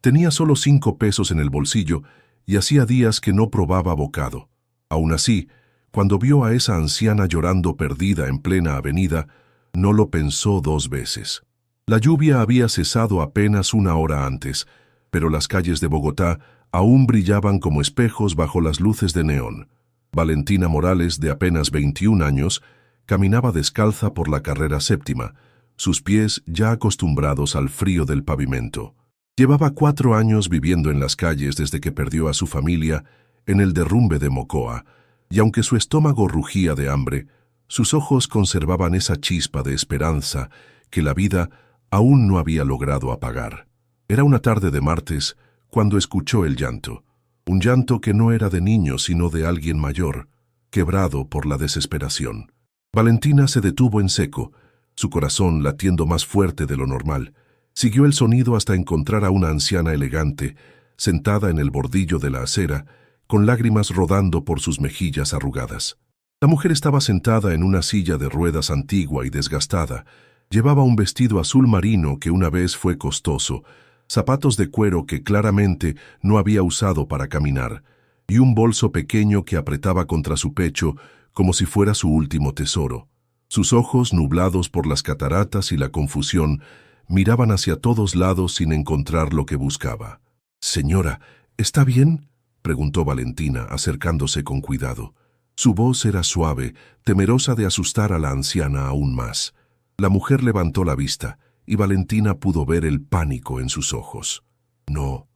Tenía solo 5 pesos en el bolsillo y hacía días que no probaba bocado. Aún así, cuando vio a esa anciana llorando perdida en plena avenida, no lo pensó 2 veces. La lluvia había cesado apenas 1 hora antes, pero las calles de Bogotá aún brillaban como espejos bajo las luces de neón. Valentina Morales, de apenas 21 años, caminaba descalza por la carrera séptima, sus pies ya acostumbrados al frío del pavimento. Llevaba 4 años viviendo en las calles desde que perdió a su familia en el derrumbe de Mocoa, y aunque su estómago rugía de hambre, sus ojos conservaban esa chispa de esperanza que la vida aún no había logrado apagar. Era una tarde de martes cuando escuchó el llanto, un llanto que no era de niño sino de alguien mayor, quebrado por la desesperación. Valentina se detuvo en seco, su corazón latiendo más fuerte de lo normal. Siguió el sonido hasta encontrar a una anciana elegante, sentada en el bordillo de la acera, con lágrimas rodando por sus mejillas arrugadas. La mujer estaba sentada en una silla de ruedas antigua y desgastada. Llevaba un vestido azul marino que una vez fue costoso, zapatos de cuero que claramente no había usado para caminar, y un bolso pequeño que apretaba contra su pecho como si fuera su último tesoro. Sus ojos, nublados por las cataratas y la confusión, miraban hacia todos lados sin encontrar lo que buscaba. «Señora, ¿está bien?», preguntó Valentina, acercándose con cuidado. Su voz era suave, temerosa de asustar a la anciana aún más. La mujer levantó la vista, y Valentina pudo ver el pánico en sus ojos. No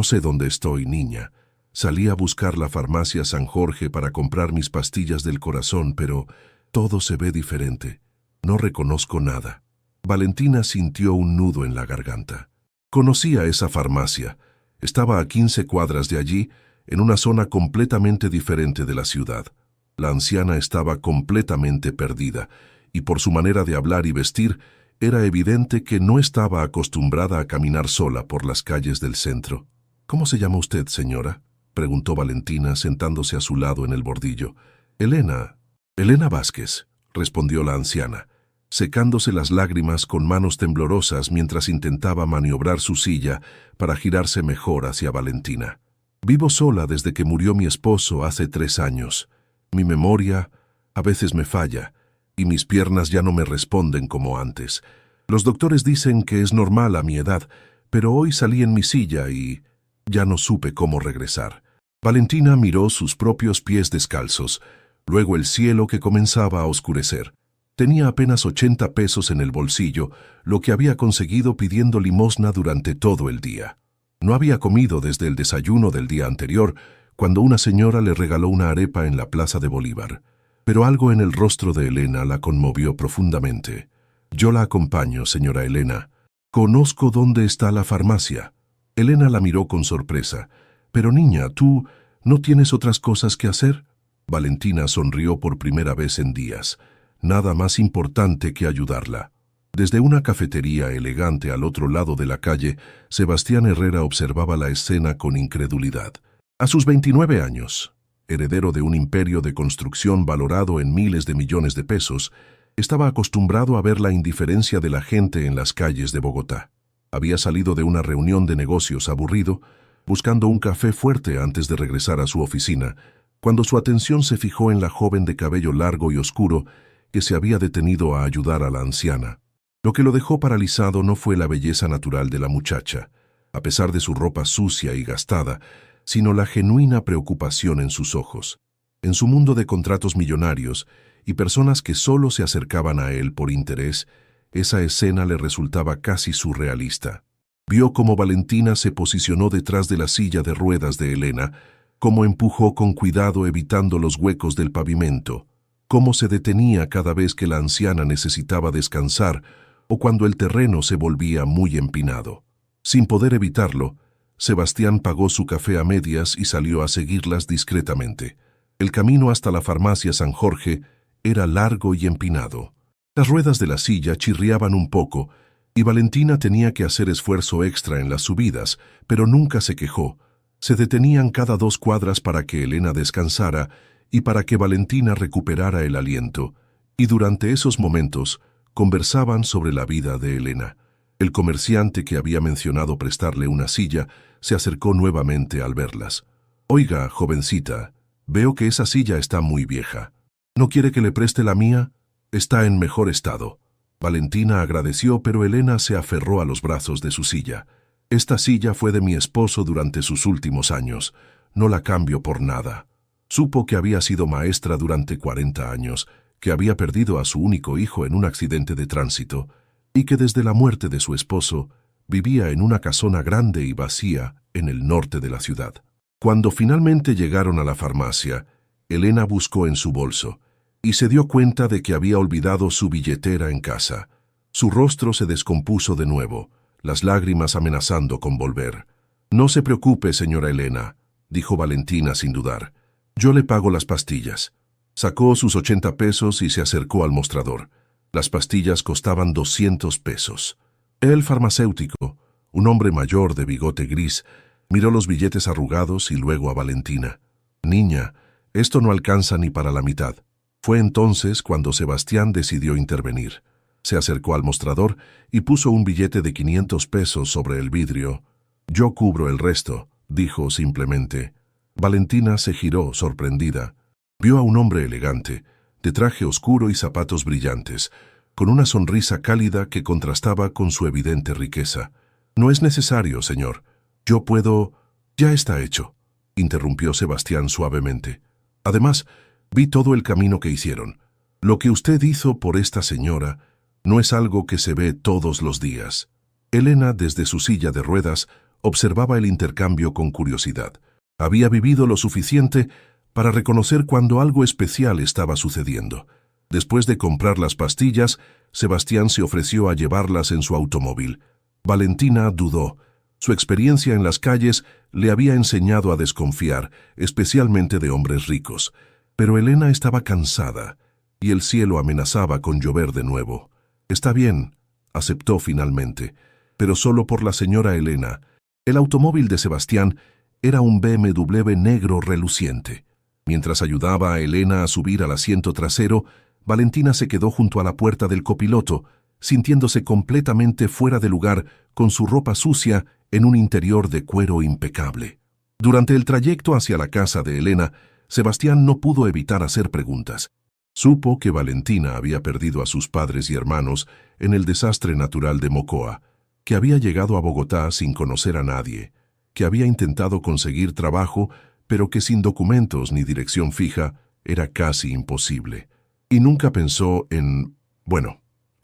sé dónde estoy, niña. Salí a buscar la farmacia San Jorge para comprar mis pastillas del corazón, pero todo se ve diferente. No reconozco nada». Valentina sintió un nudo en la garganta. Conocía esa farmacia. Estaba a 15 cuadras de allí, en una zona completamente diferente de la ciudad. La anciana estaba completamente perdida, y por su manera de hablar y vestir, era evidente que no estaba acostumbrada a caminar sola por las calles del centro. «¿Cómo se llama usted, señora?», preguntó Valentina, sentándose a su lado en el bordillo. «Elena Vázquez», respondió la anciana, secándose las lágrimas con manos temblorosas mientras intentaba maniobrar su silla para girarse mejor hacia Valentina. «Vivo sola desde que murió mi esposo hace 3 años. Mi memoria a veces me falla, y mis piernas ya no me responden como antes. Los doctores dicen que es normal a mi edad, pero hoy salí en mi silla y ya no supe cómo regresar». Valentina miró sus propios pies descalzos, luego el cielo que comenzaba a oscurecer. Tenía apenas 80 pesos en el bolsillo, lo que había conseguido pidiendo limosna durante todo el día. No había comido desde el desayuno del día anterior, cuando una señora le regaló una arepa en la Plaza de Bolívar. Pero algo en el rostro de Elena la conmovió profundamente. «Yo la acompaño, señora Elena. Conozco dónde está la farmacia». Elena la miró con sorpresa. «Pero niña, ¿tú no tienes otras cosas que hacer?». Valentina sonrió por primera vez en días. Nada más importante que ayudarla. Desde una cafetería elegante al otro lado de la calle, Sebastián Herrera observaba la escena con incredulidad. A sus 29 años, heredero de un imperio de construcción valorado en miles de millones de pesos, estaba acostumbrado a ver la indiferencia de la gente en las calles de Bogotá. Había salido de una reunión de negocios aburrido, buscando un café fuerte antes de regresar a su oficina, cuando su atención se fijó en la joven de cabello largo y oscuro que se había detenido a ayudar a la anciana. Lo que lo dejó paralizado no fue la belleza natural de la muchacha, a pesar de su ropa sucia y gastada, sino la genuina preocupación en sus ojos. En su mundo de contratos millonarios y personas que solo se acercaban a él por interés, esa escena le resultaba casi surrealista. Vio cómo Valentina se posicionó detrás de la silla de ruedas de Elena, cómo empujó con cuidado evitando los huecos del pavimento, cómo se detenía cada vez que la anciana necesitaba descansar o cuando el terreno se volvía muy empinado. Sin poder evitarlo, Sebastián pagó su café a medias y salió a seguirlas discretamente. El camino hasta la farmacia San Jorge era largo y empinado. Las ruedas de la silla chirriaban un poco y Valentina tenía que hacer esfuerzo extra en las subidas, pero nunca se quejó. Se detenían cada 2 cuadras para que Elena descansara y para que Valentina recuperara el aliento, y durante esos momentos conversaban sobre la vida de Elena. El comerciante que había mencionado prestarle una silla se acercó nuevamente al verlas. «Oiga, jovencita, veo que esa silla está muy vieja. ¿No quiere que le preste la mía? Está en mejor estado». Valentina agradeció, pero Elena se aferró a los brazos de su silla. «Esta silla fue de mi esposo durante sus últimos años. No la cambio por nada». Supo que había sido maestra durante 40 años, que había perdido a su único hijo en un accidente de tránsito y que desde la muerte de su esposo vivía en una casona grande y vacía en el norte de la ciudad. Cuando finalmente llegaron a la farmacia, Elena buscó en su bolso y se dio cuenta de que había olvidado su billetera en casa. Su rostro se descompuso de nuevo, las lágrimas amenazando con volver. «No se preocupe, señora Elena», dijo Valentina sin dudar. «Yo le pago las pastillas». Sacó sus 80 pesos y se acercó al mostrador. Las pastillas costaban 200 pesos. El farmacéutico, un hombre mayor de bigote gris, miró los billetes arrugados y luego a Valentina. «Niña, esto no alcanza ni para la mitad». Fue entonces cuando Sebastián decidió intervenir. Se acercó al mostrador y puso un billete de 500 pesos sobre el vidrio. «Yo cubro el resto», dijo simplemente. Valentina se giró, sorprendida. Vio a un hombre elegante, de traje oscuro y zapatos brillantes, con una sonrisa cálida que contrastaba con su evidente riqueza. «No es necesario, señor. Yo puedo...» «Ya está hecho», interrumpió Sebastián suavemente. «Además, vi todo el camino que hicieron. Lo que usted hizo por esta señora no es algo que se ve todos los días». Elena, desde su silla de ruedas, observaba el intercambio con curiosidad. Había vivido lo suficiente para reconocer cuando algo especial estaba sucediendo. Después de comprar las pastillas, Sebastián se ofreció a llevarlas en su automóvil. Valentina dudó. Su experiencia en las calles le había enseñado a desconfiar, especialmente de hombres ricos. Pero Elena estaba cansada, y el cielo amenazaba con llover de nuevo. «Está bien», aceptó finalmente, pero solo por la señora Elena. El automóvil de Sebastián era un BMW negro reluciente. Mientras ayudaba a Elena a subir al asiento trasero, Valentina se quedó junto a la puerta del copiloto, sintiéndose completamente fuera de lugar con su ropa sucia en un interior de cuero impecable. Durante el trayecto hacia la casa de Elena, Sebastián no pudo evitar hacer preguntas. Supo que Valentina había perdido a sus padres y hermanos en el desastre natural de Mocoa, que había llegado a Bogotá sin conocer a nadie, que había intentado conseguir trabajo, pero que sin documentos ni dirección fija era casi imposible. Y nunca pensó en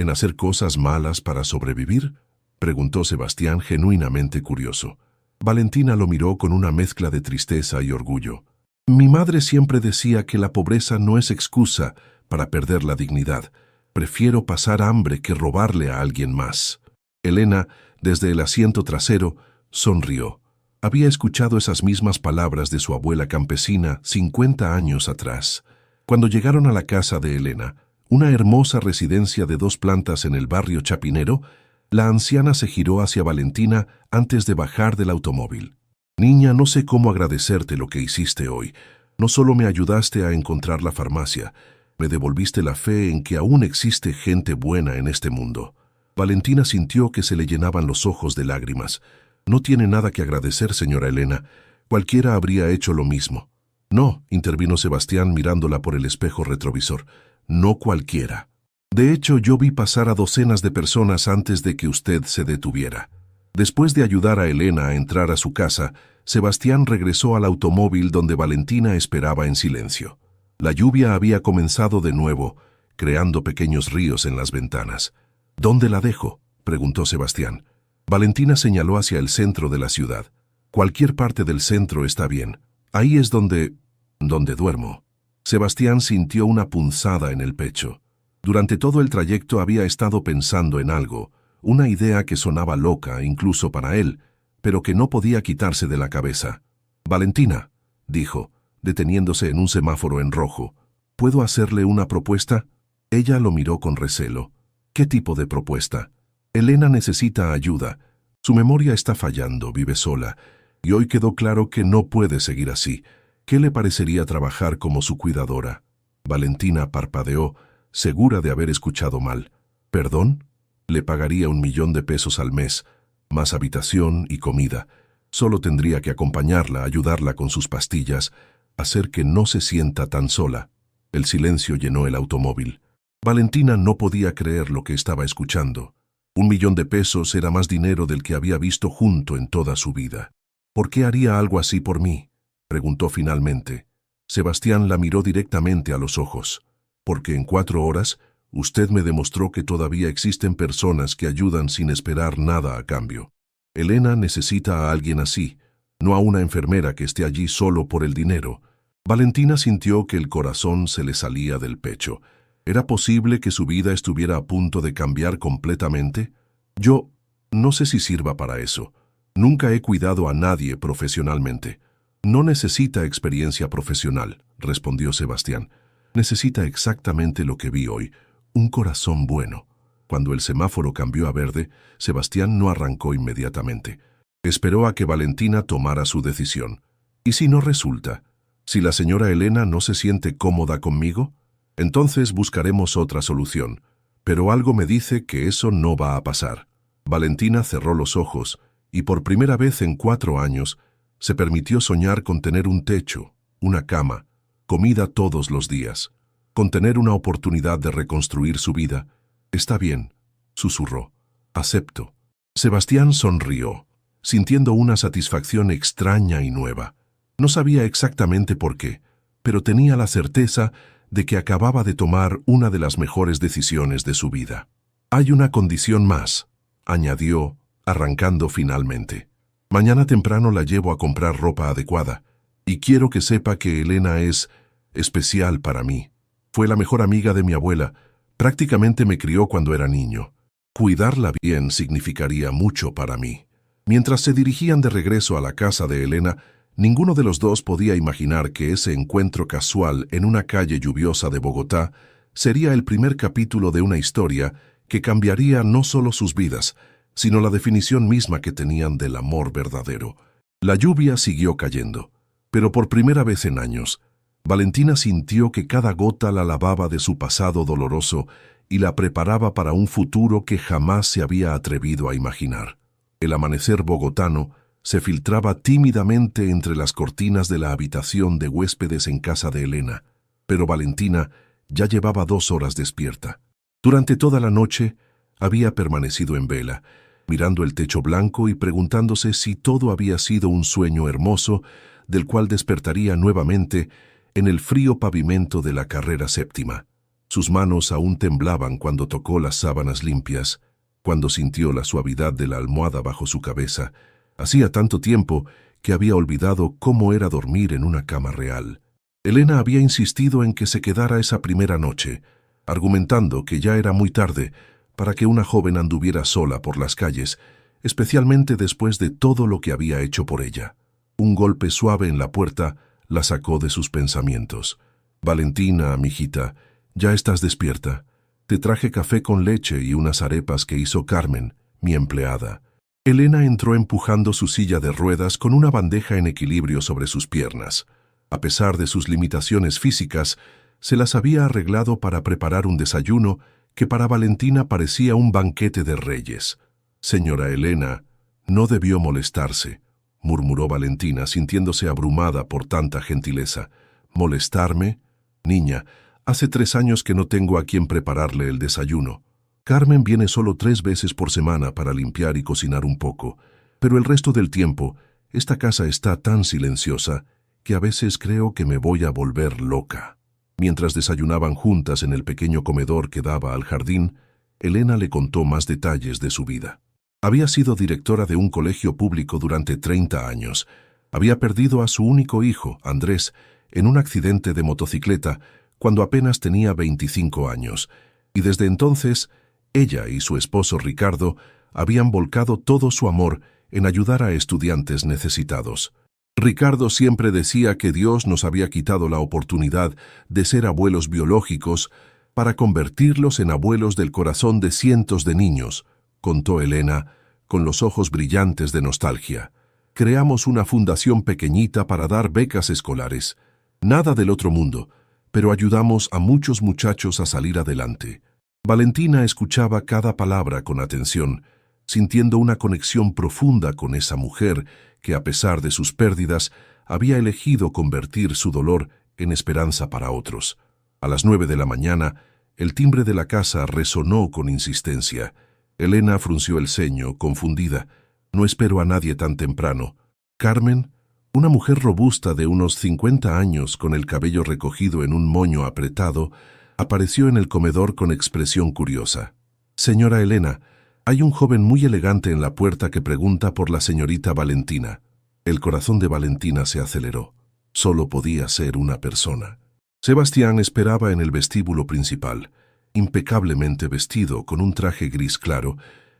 hacer cosas malas para sobrevivir, preguntó Sebastián genuinamente curioso. Valentina lo miró con una mezcla de tristeza y orgullo. «Mi madre siempre decía que la pobreza no es excusa para perder la dignidad. Prefiero pasar hambre que robarle a alguien más». Elena, desde el asiento trasero, sonrió. Había escuchado esas mismas palabras de su abuela campesina 50 años atrás. Cuando llegaron a la casa de Elena, una hermosa residencia de 2 plantas en el barrio Chapinero, la anciana se giró hacia Valentina antes de bajar del automóvil. «Niña, no sé cómo agradecerte lo que hiciste hoy. No solo me ayudaste a encontrar la farmacia, me devolviste la fe en que aún existe gente buena en este mundo». Valentina sintió que se le llenaban los ojos de lágrimas. «No tiene nada que agradecer, señora Elena. Cualquiera habría hecho lo mismo». «No», intervino Sebastián mirándola por el espejo retrovisor. «No cualquiera. De hecho, yo vi pasar a docenas de personas antes de que usted se detuviera». Después de ayudar a Elena a entrar a su casa, Sebastián regresó al automóvil donde Valentina esperaba en silencio. La lluvia había comenzado de nuevo, creando pequeños ríos en las ventanas. «¿Dónde la dejo?», preguntó Sebastián. Valentina señaló hacia el centro de la ciudad. «Cualquier parte del centro está bien. Ahí es donde duermo». Sebastián sintió una punzada en el pecho. Durante todo el trayecto había estado pensando en algo, una idea que sonaba loca incluso para él, pero que no podía quitarse de la cabeza. «Valentina», dijo, deteniéndose en un semáforo en rojo, «¿puedo hacerle una propuesta?». Ella lo miró con recelo. «¿Qué tipo de propuesta?». «Elena necesita ayuda. Su memoria está fallando, vive sola, y hoy quedó claro que no puede seguir así. ¿Qué le parecería trabajar como su cuidadora?». Valentina parpadeó, segura de haber escuchado mal. «¿Perdón?». Le pagaría 1.000.000 de pesos al mes, más habitación y comida. Solo tendría que acompañarla, ayudarla con sus pastillas, hacer que no se sienta tan sola. El silencio llenó el automóvil. Valentina no podía creer lo que estaba escuchando. 1.000.000 de pesos era más dinero del que había visto junto en toda su vida. ¿Por qué haría algo así por mí?, preguntó finalmente. Sebastián la miró directamente a los ojos. Porque en 4 horas usted me demostró que todavía existen personas que ayudan sin esperar nada a cambio. Elena necesita a alguien así, no a una enfermera que esté allí solo por el dinero. Valentina sintió que el corazón se le salía del pecho. ¿Era posible que su vida estuviera a punto de cambiar completamente? Yo no sé si sirva para eso. Nunca he cuidado a nadie profesionalmente. No necesita experiencia profesional, respondió Sebastián. Necesita exactamente lo que vi hoy, un corazón bueno. Cuando el semáforo cambió a verde, Sebastián no arrancó inmediatamente. Esperó a que Valentina tomara su decisión. ¿Y si no resulta? ¿Si la señora Elena no se siente cómoda conmigo? Entonces buscaremos otra solución. Pero algo me dice que eso no va a pasar. Valentina cerró los ojos y por primera vez en 4 años se permitió soñar con tener un techo, una cama, comida todos los días, con tener una oportunidad de reconstruir su vida. Está bien, susurró. Acepto. Sebastián sonrió, sintiendo una satisfacción extraña y nueva. No sabía exactamente por qué, pero tenía la certeza de que acababa de tomar una de las mejores decisiones de su vida. Hay una condición más, añadió, arrancando finalmente. Mañana temprano la llevo a comprar ropa adecuada, y quiero que sepa que Elena es especial para mí. Fue la mejor amiga de mi abuela, prácticamente me crió cuando era niño. Cuidarla bien significaría mucho para mí. Mientras se dirigían de regreso a la casa de Elena, ninguno de los dos podía imaginar que ese encuentro casual en una calle lluviosa de Bogotá sería el primer capítulo de una historia que cambiaría no solo sus vidas, sino la definición misma que tenían del amor verdadero. La lluvia siguió cayendo, pero por primera vez en años, Valentina sintió que cada gota la lavaba de su pasado doloroso y la preparaba para un futuro que jamás se había atrevido a imaginar. El amanecer bogotano se filtraba tímidamente entre las cortinas de la habitación de huéspedes en casa de Elena, pero Valentina ya llevaba 2 horas despierta. Durante toda la noche había permanecido en vela, mirando el techo blanco y preguntándose si todo había sido un sueño hermoso del cual despertaría nuevamente en el frío pavimento de la carrera séptima. Sus manos aún temblaban cuando tocó las sábanas limpias, cuando sintió la suavidad de la almohada bajo su cabeza. Hacía tanto tiempo que había olvidado cómo era dormir en una cama real. Elena había insistido en que se quedara esa primera noche, argumentando que ya era muy tarde para que una joven anduviera sola por las calles, especialmente después de todo lo que había hecho por ella. Un golpe suave en la puerta la sacó de sus pensamientos. «Valentina, mijita, ya estás despierta. Te traje café con leche y unas arepas que hizo Carmen, mi empleada». Elena entró empujando su silla de ruedas con una bandeja en equilibrio sobre sus piernas. A pesar de sus limitaciones físicas, se las había arreglado para preparar un desayuno que para Valentina parecía un banquete de reyes. «Señora Elena, no debió molestarse», murmuró Valentina, sintiéndose abrumada por tanta gentileza. «¿Molestarme? Niña, hace 3 años que no tengo a quien prepararle el desayuno. Carmen viene solo 3 veces por semana para limpiar y cocinar un poco, pero el resto del tiempo esta casa está tan silenciosa que a veces creo que me voy a volver loca». Mientras desayunaban juntas en el pequeño comedor que daba al jardín, Elena le contó más detalles de su vida. Había sido directora de un colegio público durante 30 años. Había perdido a su único hijo, Andrés, en un accidente de motocicleta cuando apenas tenía 25 años, y desde entonces ella y su esposo Ricardo habían volcado todo su amor en ayudar a estudiantes necesitados. Ricardo siempre decía que Dios nos había quitado la oportunidad de ser abuelos biológicos para convertirlos en abuelos del corazón de cientos de niños, contó Elena, con los ojos brillantes de nostalgia. Creamos una fundación pequeñita para dar becas escolares. Nada del otro mundo, pero ayudamos a muchos muchachos a salir adelante. Valentina escuchaba cada palabra con atención, sintiendo una conexión profunda con esa mujer que, a pesar de sus pérdidas, había elegido convertir su dolor en esperanza para otros. A las 9 de la mañana, el timbre de la casa resonó con insistencia. Elena frunció el ceño, confundida. «No espero a nadie tan temprano». Carmen, una mujer robusta de unos 50 años con el cabello recogido en un moño apretado, apareció en el comedor con expresión curiosa. «Señora Elena, hay un joven muy elegante en la puerta que pregunta por la señorita Valentina». El corazón de Valentina se aceleró. Solo podía ser una persona. Sebastián esperaba en el vestíbulo principal, impecablemente vestido con un traje gris claro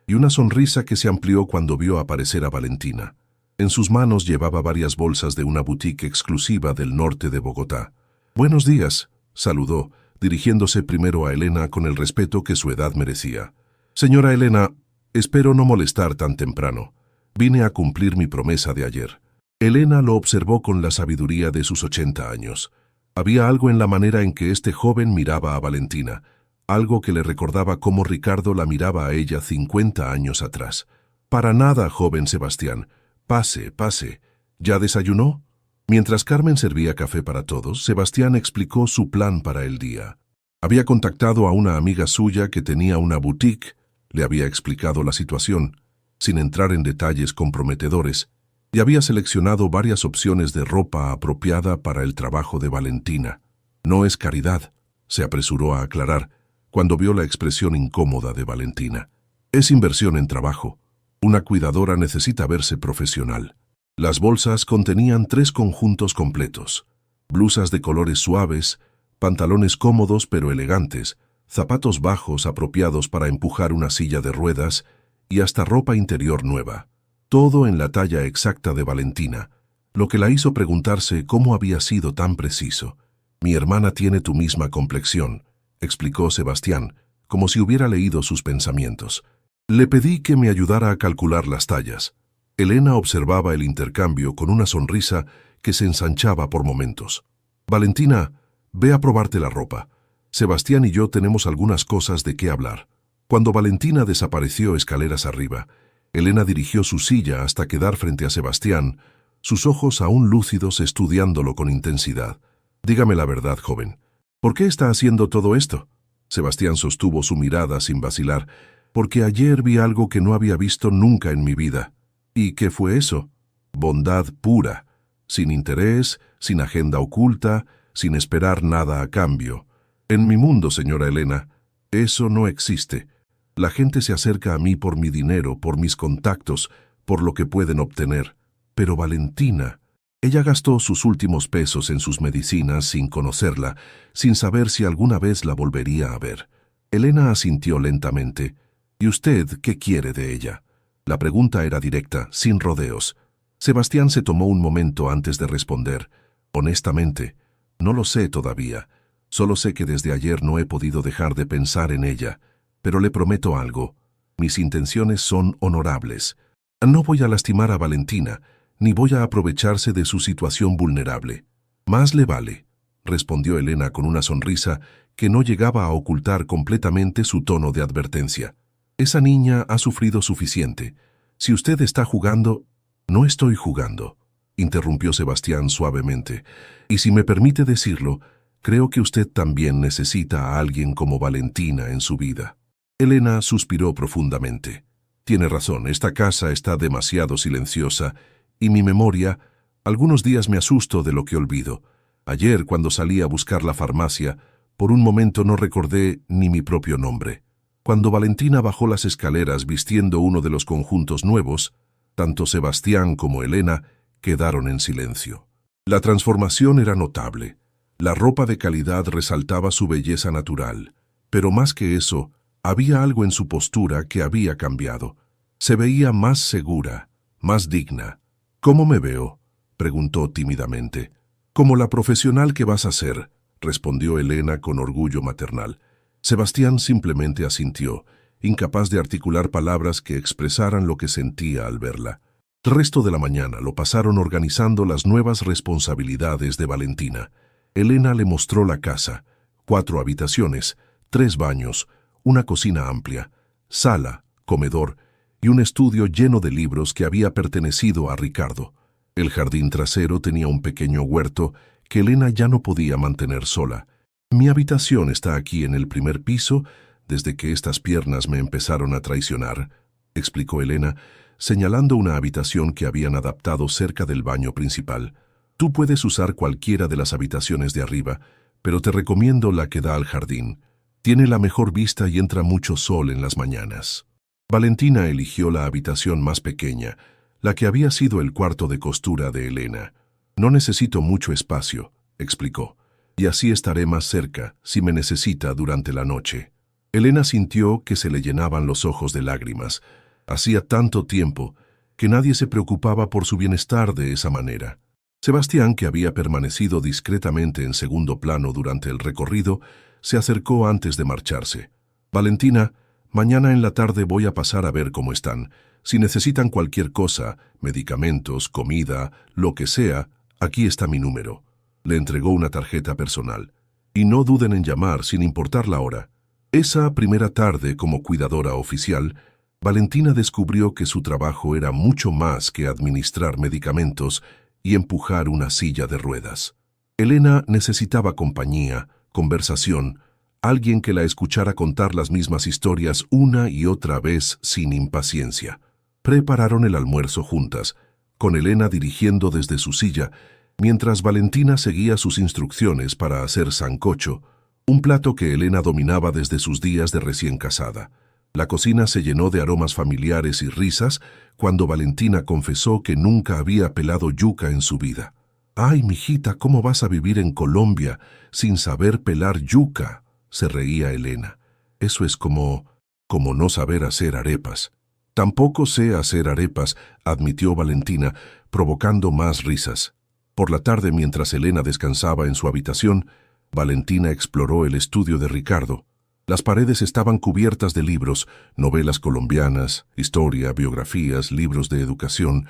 y una sonrisa que se amplió cuando vio aparecer a Valentina. En sus manos llevaba varias bolsas de una boutique exclusiva del norte de Bogotá. «Buenos días», saludó, dirigiéndose primero a Elena con el respeto que su edad merecía. «Señora Elena, espero no molestar tan temprano. Vine a cumplir mi promesa de ayer». Elena lo observó con la sabiduría de sus 80 años. Había algo en la manera en que este joven miraba a Valentina, algo que le recordaba cómo Ricardo la miraba a ella 50 años atrás. «Para nada, joven Sebastián. Pase, pase. ¿Ya desayunó?». Mientras Carmen servía café para todos, Sebastián explicó su plan para el día. Había contactado a una amiga suya que tenía una boutique, le había explicado la situación, sin entrar en detalles comprometedores, y había seleccionado varias opciones de ropa apropiada para el trabajo de Valentina. «No es caridad», se apresuró a aclarar, cuando vio la expresión incómoda de Valentina. «Es inversión en trabajo. Una cuidadora necesita verse profesional». Las bolsas contenían 3 conjuntos completos: blusas de colores suaves, pantalones cómodos pero elegantes, zapatos bajos apropiados para empujar una silla de ruedas y hasta ropa interior nueva. Todo en la talla exacta de Valentina, lo que la hizo preguntarse cómo había sido tan preciso. «Mi hermana tiene tu misma complexión», explicó Sebastián, como si hubiera leído sus pensamientos. «Le pedí que me ayudara a calcular las tallas». Elena observaba el intercambio con una sonrisa que se ensanchaba por momentos. «Valentina, ve a probarte la ropa. Sebastián y yo tenemos algunas cosas de qué hablar». Cuando Valentina desapareció escaleras arriba, Elena dirigió su silla hasta quedar frente a Sebastián, sus ojos aún lúcidos estudiándolo con intensidad. «Dígame la verdad, joven. ¿Por qué está haciendo todo esto?». Sebastián sostuvo su mirada sin vacilar. «Porque ayer vi algo que no había visto nunca en mi vida». «¿Y qué fue eso?». «Bondad pura, sin interés, sin agenda oculta, sin esperar nada a cambio. En mi mundo, señora Elena, eso no existe. La gente se acerca a mí por mi dinero, por mis contactos, por lo que pueden obtener. Pero Valentina, ella gastó sus últimos pesos en sus medicinas sin conocerla, sin saber si alguna vez la volvería a ver». Elena asintió lentamente. «¿Y usted qué quiere de ella?». La pregunta era directa, sin rodeos. Sebastián se tomó un momento antes de responder. «Honestamente, no lo sé todavía. Solo sé que desde ayer no he podido dejar de pensar en ella. Pero le prometo algo. Mis intenciones son honorables. No voy a lastimar a Valentina, ni voy a aprovecharse de su situación vulnerable. Más le vale», respondió Elena con una sonrisa que no llegaba a ocultar completamente su tono de advertencia. «Esa niña ha sufrido suficiente. Si usted está jugando...». «No estoy jugando», interrumpió Sebastián suavemente. «Y si me permite decirlo, creo que usted también necesita a alguien como Valentina en su vida». Elena suspiró profundamente. «Tiene razón, esta casa está demasiado silenciosa, y mi memoria, algunos días me asusto de lo que olvido. Ayer, cuando salí a buscar la farmacia, por un momento no recordé ni mi propio nombre». Cuando Valentina bajó las escaleras vistiendo uno de los conjuntos nuevos, tanto Sebastián como Elena quedaron en silencio. La transformación era notable. La ropa de calidad resaltaba su belleza natural, pero más que eso, había algo en su postura que había cambiado. Se veía más segura, más digna. «¿Cómo me veo?», preguntó tímidamente. «Como la profesional que vas a ser», respondió Elena con orgullo maternal. Sebastián simplemente asintió, incapaz de articular palabras que expresaran lo que sentía al verla. El resto de la mañana lo pasaron organizando las nuevas responsabilidades de Valentina. Elena le mostró la casa: 4 habitaciones, 3 baños, una cocina amplia, sala, comedor y un estudio lleno de libros que había pertenecido a Ricardo. El jardín trasero tenía un pequeño huerto que Elena ya no podía mantener sola. Mi habitación está aquí en el primer piso desde que estas piernas me empezaron a traicionar, explicó Elena, señalando una habitación que habían adaptado cerca del baño principal. Tú puedes usar cualquiera de las habitaciones de arriba, pero te recomiendo la que da al jardín. Tiene la mejor vista y entra mucho sol en las mañanas. Valentina eligió la habitación más pequeña, la que había sido el cuarto de costura de Elena. No necesito mucho espacio, explicó, y así estaré más cerca si me necesita durante la noche. Elena sintió que se le llenaban los ojos de lágrimas. Hacía tanto tiempo que nadie se preocupaba por su bienestar de esa manera. Sebastián, que había permanecido discretamente en segundo plano durante el recorrido, se acercó antes de marcharse. Valentina, mañana en la tarde voy a pasar a ver cómo están. Si necesitan cualquier cosa, medicamentos, comida, lo que sea, aquí está mi número. Le entregó una tarjeta personal. Y no duden en llamar sin importar la hora. Esa primera tarde como cuidadora oficial, Valentina descubrió que su trabajo era mucho más que administrar medicamentos y empujar una silla de ruedas. Elena necesitaba compañía, conversación, alguien que la escuchara contar las mismas historias una y otra vez sin impaciencia. Prepararon el almuerzo juntas, con Elena dirigiendo desde su silla, mientras Valentina seguía sus instrucciones para hacer sancocho, un plato que Elena dominaba desde sus días de recién casada. La cocina se llenó de aromas familiares y risas cuando Valentina confesó que nunca había pelado yuca en su vida. «Ay, mijita, ¿cómo vas a vivir en Colombia sin saber pelar yuca?», se reía Elena. «Eso es como no saber hacer arepas». «Tampoco sé hacer arepas», admitió Valentina, provocando más risas. Por la tarde, mientras Elena descansaba en su habitación, Valentina exploró el estudio de Ricardo. Las paredes estaban cubiertas de libros, novelas colombianas, historia, biografías, libros de educación.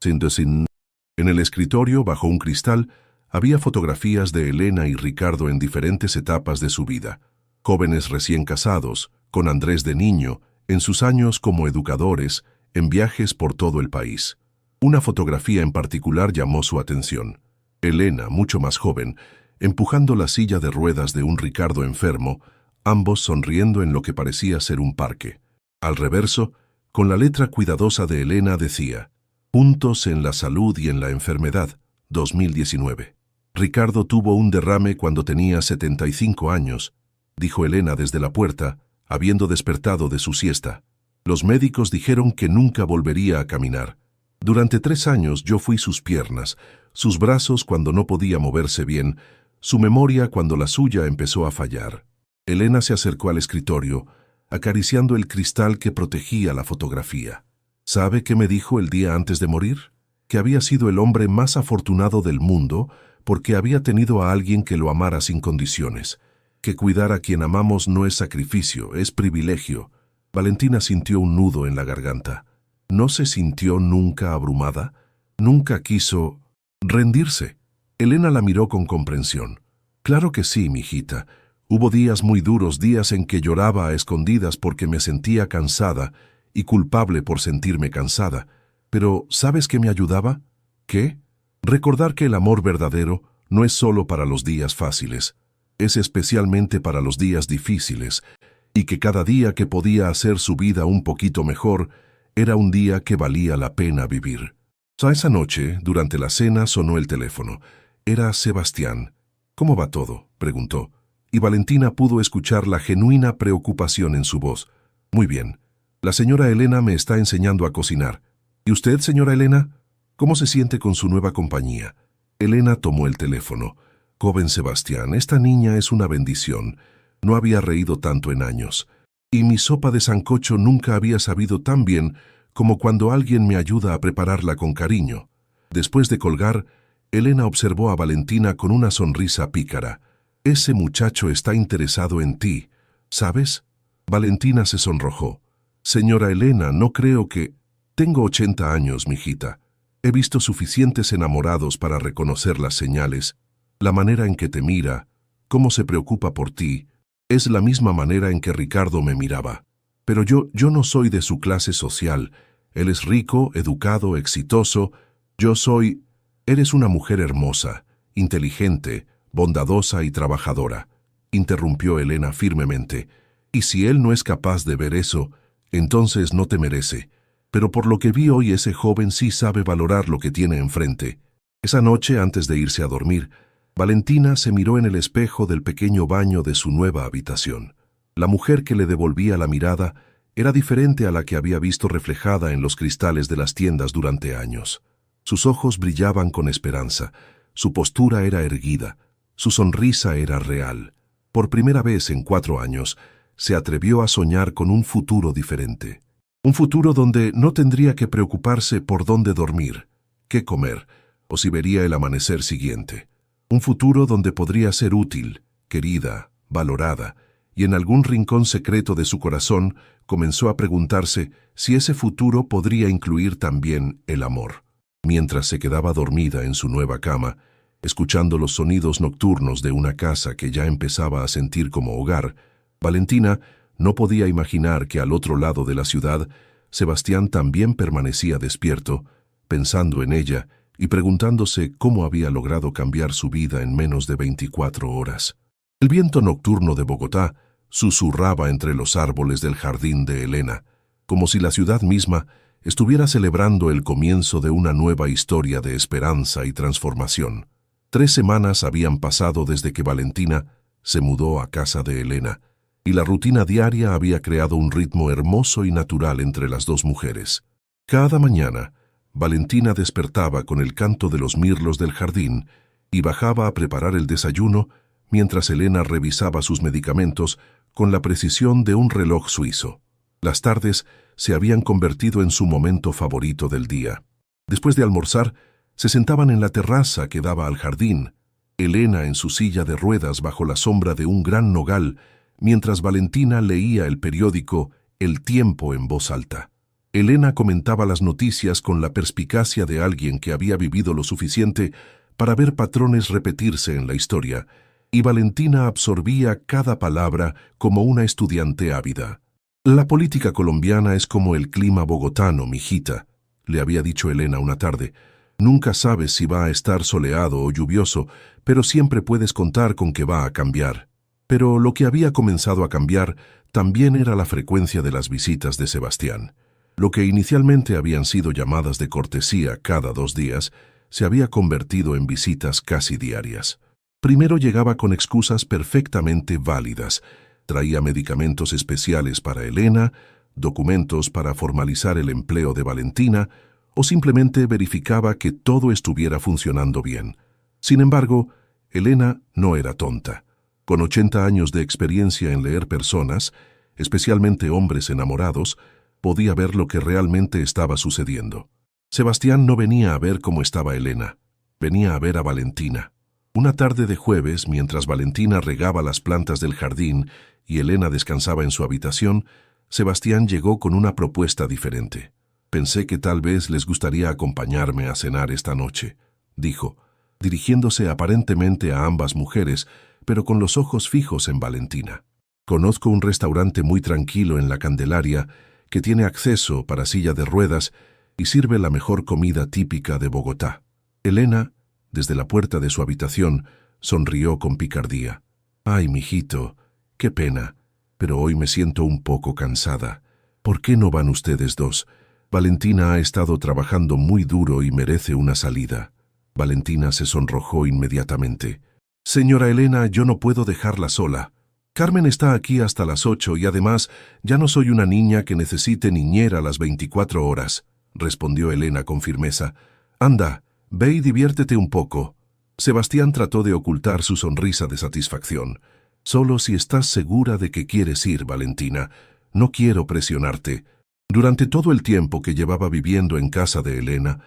En el escritorio, bajo un cristal, había fotografías de Elena y Ricardo en diferentes etapas de su vida. Jóvenes recién casados, con Andrés de niño, en sus años como educadores, en viajes por todo el país. Una fotografía en particular llamó su atención. Elena, mucho más joven, empujando la silla de ruedas de un Ricardo enfermo, ambos sonriendo en lo que parecía ser un parque. Al reverso, con la letra cuidadosa de Elena decía: «Juntos en la salud y en la enfermedad, 2019». «Ricardo tuvo un derrame cuando tenía 75 años», dijo Elena desde la puerta, habiendo despertado de su siesta. «Los médicos dijeron que nunca volvería a caminar. Durante 3 años yo fui sus piernas, sus brazos cuando no podía moverse bien, su memoria cuando la suya empezó a fallar». Elena se acercó al escritorio, acariciando el cristal que protegía la fotografía. ¿Sabe qué me dijo el día antes de morir? Que había sido el hombre más afortunado del mundo porque había tenido a alguien que lo amara sin condiciones. Que cuidar a quien amamos no es sacrificio, es privilegio. Valentina sintió un nudo en la garganta. ¿No se sintió nunca abrumada? ¿Nunca quiso rendirse? Elena la miró con comprensión. «Claro que sí, mijita. Hubo días muy duros, días en que lloraba a escondidas porque me sentía cansada y culpable por sentirme cansada. Pero, ¿sabes qué me ayudaba? ¿Qué? Recordar que el amor verdadero no es solo para los días fáciles, es especialmente para los días difíciles, y que cada día que podía hacer su vida un poquito mejor era un día que valía la pena vivir». Esa noche, durante la cena, sonó el teléfono. Era Sebastián. «¿Cómo va todo?», preguntó. Y Valentina pudo escuchar la genuina preocupación en su voz. «Muy bien. La señora Elena me está enseñando a cocinar. ¿Y usted, señora Elena? ¿Cómo se siente con su nueva compañía?». Elena tomó el teléfono. «Joven Sebastián, esta niña es una bendición. No había reído tanto en años. Y mi sopa de sancocho nunca había sabido tan bien como cuando alguien me ayuda a prepararla con cariño». Después de colgar, Elena observó a Valentina con una sonrisa pícara. «Ese muchacho está interesado en ti, ¿sabes?». Valentina se sonrojó. «Señora Elena, no creo que...». «Tengo 80 años, mijita. He visto suficientes enamorados para reconocer las señales, la manera en que te mira, cómo se preocupa por ti. Es la misma manera en que Ricardo me miraba. Pero yo no soy de su clase social. Él es rico, educado, exitoso. Yo soy... Eres una mujer hermosa, inteligente, bondadosa y trabajadora, interrumpió Elena firmemente. Y si él no es capaz de ver eso, entonces no te merece. Pero por lo que vi hoy, ese joven sí sabe valorar lo que tiene enfrente. Esa noche, antes de irse a dormir, Valentina se miró en el espejo del pequeño baño de su nueva habitación. La mujer que le devolvía la mirada era diferente a la que había visto reflejada en los cristales de las tiendas durante años. Sus ojos brillaban con esperanza, su postura era erguida, su sonrisa era real. Por primera vez en 4 años, se atrevió a soñar con un futuro diferente. Un futuro donde no tendría que preocuparse por dónde dormir, qué comer, o si vería el amanecer siguiente. Un futuro donde podría ser útil, querida, valorada, y en algún rincón secreto de su corazón comenzó a preguntarse si ese futuro podría incluir también el amor. Mientras se quedaba dormida en su nueva cama, escuchando los sonidos nocturnos de una casa que ya empezaba a sentir como hogar, Valentina no podía imaginar que al otro lado de la ciudad, Sebastián también permanecía despierto, pensando en ella y preguntándose cómo había logrado cambiar su vida en menos de 24 horas. El viento nocturno de Bogotá susurraba entre los árboles del jardín de Elena, como si la ciudad misma estuviera celebrando el comienzo de una nueva historia de esperanza y transformación. 3 semanas habían pasado desde que Valentina se mudó a casa de Elena, y la rutina diaria había creado un ritmo hermoso y natural entre las dos mujeres. Cada mañana, Valentina despertaba con el canto de los mirlos del jardín y bajaba a preparar el desayuno mientras Elena revisaba sus medicamentos con la precisión de un reloj suizo. Las tardes se habían convertido en su momento favorito del día. Después de almorzar, se sentaban en la terraza que daba al jardín, Elena en su silla de ruedas bajo la sombra de un gran nogal, mientras Valentina leía el periódico El Tiempo en voz alta. Elena comentaba las noticias con la perspicacia de alguien que había vivido lo suficiente para ver patrones repetirse en la historia, y Valentina absorbía cada palabra como una estudiante ávida. La política colombiana es como el clima bogotano, mijita, le había dicho Elena una tarde. Nunca sabes si va a estar soleado o lluvioso, pero siempre puedes contar con que va a cambiar. Pero lo que había comenzado a cambiar también era la frecuencia de las visitas de Sebastián. Lo que inicialmente habían sido llamadas de cortesía cada 2 días, se había convertido en visitas casi diarias. Primero llegaba con excusas perfectamente válidas. Traía medicamentos especiales para Elena, documentos para formalizar el empleo de Valentina, o simplemente verificaba que todo estuviera funcionando bien. Sin embargo, Elena no era tonta. Con 80 años de experiencia en leer personas, especialmente hombres enamorados, podía ver lo que realmente estaba sucediendo. Sebastián no venía a ver cómo estaba Elena, venía a ver a Valentina. Una tarde de jueves, mientras Valentina regaba las plantas del jardín y Elena descansaba en su habitación, Sebastián llegó con una propuesta diferente. «Pensé que tal vez les gustaría acompañarme a cenar esta noche», dijo, dirigiéndose aparentemente a ambas mujeres, pero con los ojos fijos en Valentina. «Conozco un restaurante muy tranquilo en la Candelaria que tiene acceso para silla de ruedas y sirve la mejor comida típica de Bogotá». Elena, desde la puerta de su habitación, sonrió con picardía. «Ay, mijito, qué pena, pero hoy me siento un poco cansada. ¿Por qué no van ustedes dos? Valentina ha estado trabajando muy duro y merece una salida». Valentina se sonrojó inmediatamente. «Señora Elena, yo no puedo dejarla sola. Carmen está aquí hasta las 8 y además ya no soy una niña que necesite niñera las 24 horas», respondió Elena con firmeza. «Anda, ve y diviértete un poco». Sebastián trató de ocultar su sonrisa de satisfacción. «Solo si estás segura de que quieres ir, Valentina. No quiero presionarte». Durante todo el tiempo que llevaba viviendo en casa de Elena,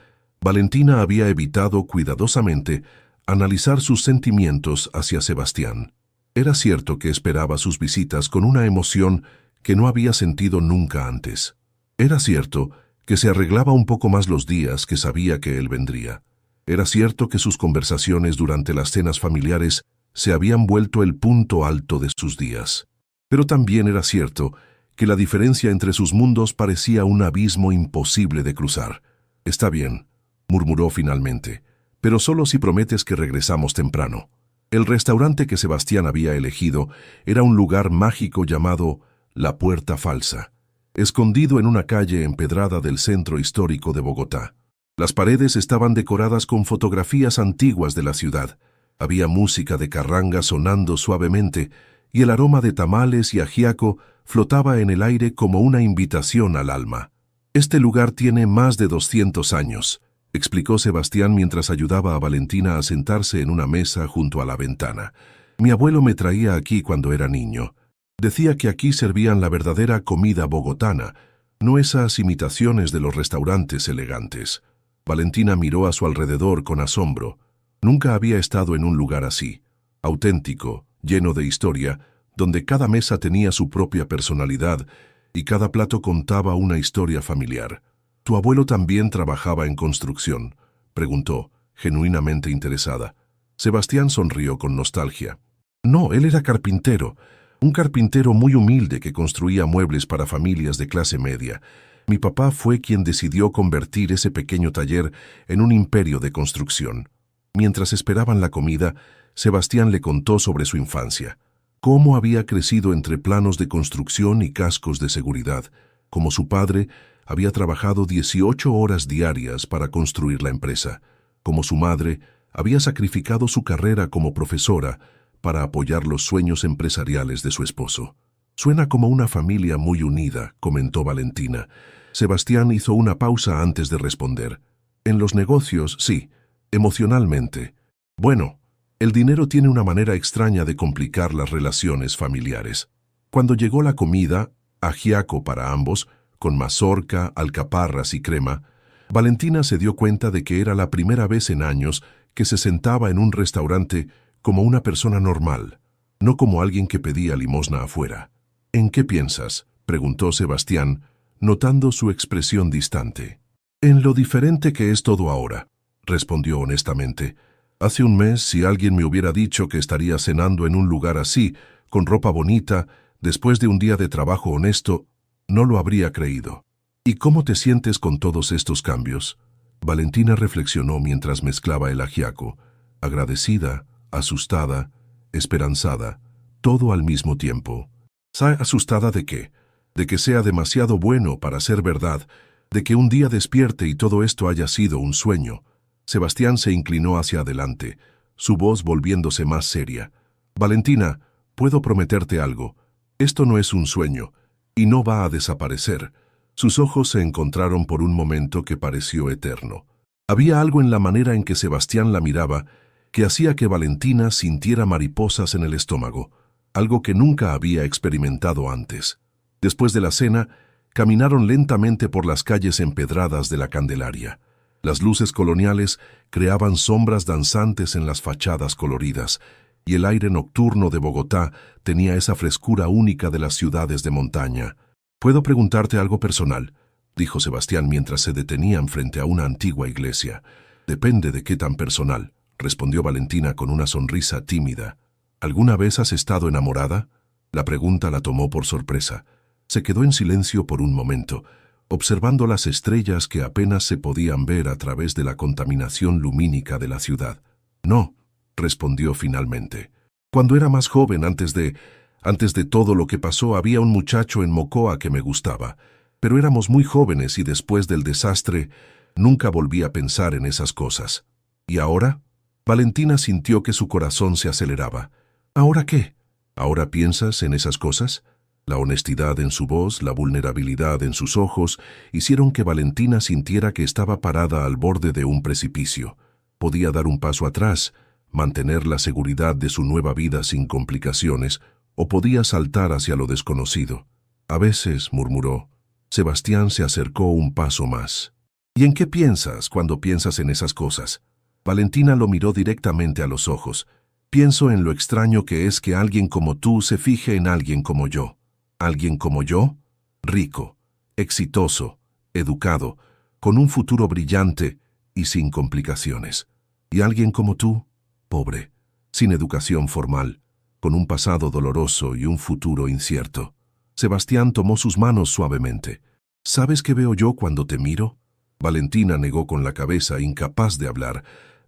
Valentina había evitado cuidadosamente analizar sus sentimientos hacia Sebastián. Era cierto que esperaba sus visitas con una emoción que no había sentido nunca antes. Era cierto que se arreglaba un poco más los días que sabía que él vendría. Era cierto que sus conversaciones durante las cenas familiares se habían vuelto el punto alto de sus días. Pero también era cierto que la diferencia entre sus mundos parecía un abismo imposible de cruzar. «Está bien», murmuró finalmente, «pero solo si prometes que regresamos temprano». El restaurante que Sebastián había elegido era un lugar mágico llamado La Puerta Falsa, escondido en una calle empedrada del centro histórico de Bogotá. Las paredes estaban decoradas con fotografías antiguas de la ciudad. Había música de carranga sonando suavemente y el aroma de tamales y ajiaco flotaba en el aire como una invitación al alma. «Este lugar tiene más de 200 años», explicó Sebastián mientras ayudaba a Valentina a sentarse en una mesa junto a la ventana. «Mi abuelo me traía aquí cuando era niño. Decía que aquí servían la verdadera comida bogotana, no esas imitaciones de los restaurantes elegantes». Valentina miró a su alrededor con asombro. Nunca había estado en un lugar así, auténtico, lleno de historia, donde cada mesa tenía su propia personalidad y cada plato contaba una historia familiar. «¿Tu abuelo también trabajaba en construcción?», preguntó, genuinamente interesada. Sebastián sonrió con nostalgia. «No, él era carpintero, un carpintero muy humilde que construía muebles para familias de clase media. Mi papá fue quien decidió convertir ese pequeño taller en un imperio de construcción». Mientras esperaban la comida, Sebastián le contó sobre su infancia, cómo había crecido entre planos de construcción y cascos de seguridad, como su padre había trabajado 18 horas diarias para construir la empresa, como su madre había sacrificado su carrera como profesora para apoyar los sueños empresariales de su esposo. «Suena como una familia muy unida», comentó Valentina. Sebastián hizo una pausa antes de responder. «En los negocios, sí. Emocionalmente. Bueno, el dinero tiene una manera extraña de complicar las relaciones familiares». Cuando llegó la comida, ajiaco para ambos, con mazorca, alcaparras y crema, Valentina se dio cuenta de que era la primera vez en años que se sentaba en un restaurante como una persona normal, no como alguien que pedía limosna afuera. «¿En qué piensas?», preguntó Sebastián, notando su expresión distante. «En lo diferente que es todo ahora», respondió honestamente. «Hace un mes, si alguien me hubiera dicho que estaría cenando en un lugar así, con ropa bonita, después de un día de trabajo honesto, no lo habría creído». «¿Y cómo te sientes con todos estos cambios?». Valentina reflexionó mientras mezclaba el ajiaco, agradecida, asustada, esperanzada, todo al mismo tiempo. ¿Asustada de qué? De que sea demasiado bueno para ser verdad, de que un día despierte y todo esto haya sido un sueño. Sebastián se inclinó hacia adelante, su voz volviéndose más seria. «Valentina, puedo prometerte algo. Esto no es un sueño, y no va a desaparecer». Sus ojos se encontraron por un momento que pareció eterno. Había algo en la manera en que Sebastián la miraba que hacía que Valentina sintiera mariposas en el estómago, algo que nunca había experimentado antes. Después de la cena, caminaron lentamente por las calles empedradas de la Candelaria. Las luces coloniales creaban sombras danzantes en las fachadas coloridas, y el aire nocturno de Bogotá tenía esa frescura única de las ciudades de montaña. «¿Puedo preguntarte algo personal?», dijo Sebastián mientras se detenían frente a una antigua iglesia. «Depende de qué tan personal», respondió Valentina con una sonrisa tímida. «¿Alguna vez has estado enamorada?». La pregunta la tomó por sorpresa. Se quedó en silencio por un momento, observando las estrellas que apenas se podían ver a través de la contaminación lumínica de la ciudad. «No», respondió finalmente. «Cuando era más joven, antes de todo lo que pasó, había un muchacho en Mocoa que me gustaba, pero éramos muy jóvenes y después del desastre nunca volví a pensar en esas cosas». «¿Y ahora?». Valentina sintió que su corazón se aceleraba. «¿Ahora qué?». «¿Ahora piensas en esas cosas?». La honestidad en su voz, la vulnerabilidad en sus ojos, hicieron que Valentina sintiera que estaba parada al borde de un precipicio. Podía dar un paso atrás, mantener la seguridad de su nueva vida sin complicaciones, o podía saltar hacia lo desconocido. «A veces», murmuró. Sebastián se acercó un paso más. «¿Y en qué piensas cuando piensas en esas cosas?». Valentina lo miró directamente a los ojos. «Pienso en lo extraño que es que alguien como tú se fije en alguien como yo». «¿Alguien como yo?». «Rico, exitoso, educado, con un futuro brillante y sin complicaciones. ¿Y alguien como tú?». «Pobre, sin educación formal». con un pasado doloroso y un futuro incierto. Sebastián tomó sus manos suavemente. ¿Sabes qué veo yo cuando te miro? Valentina negó con la cabeza, incapaz de hablar.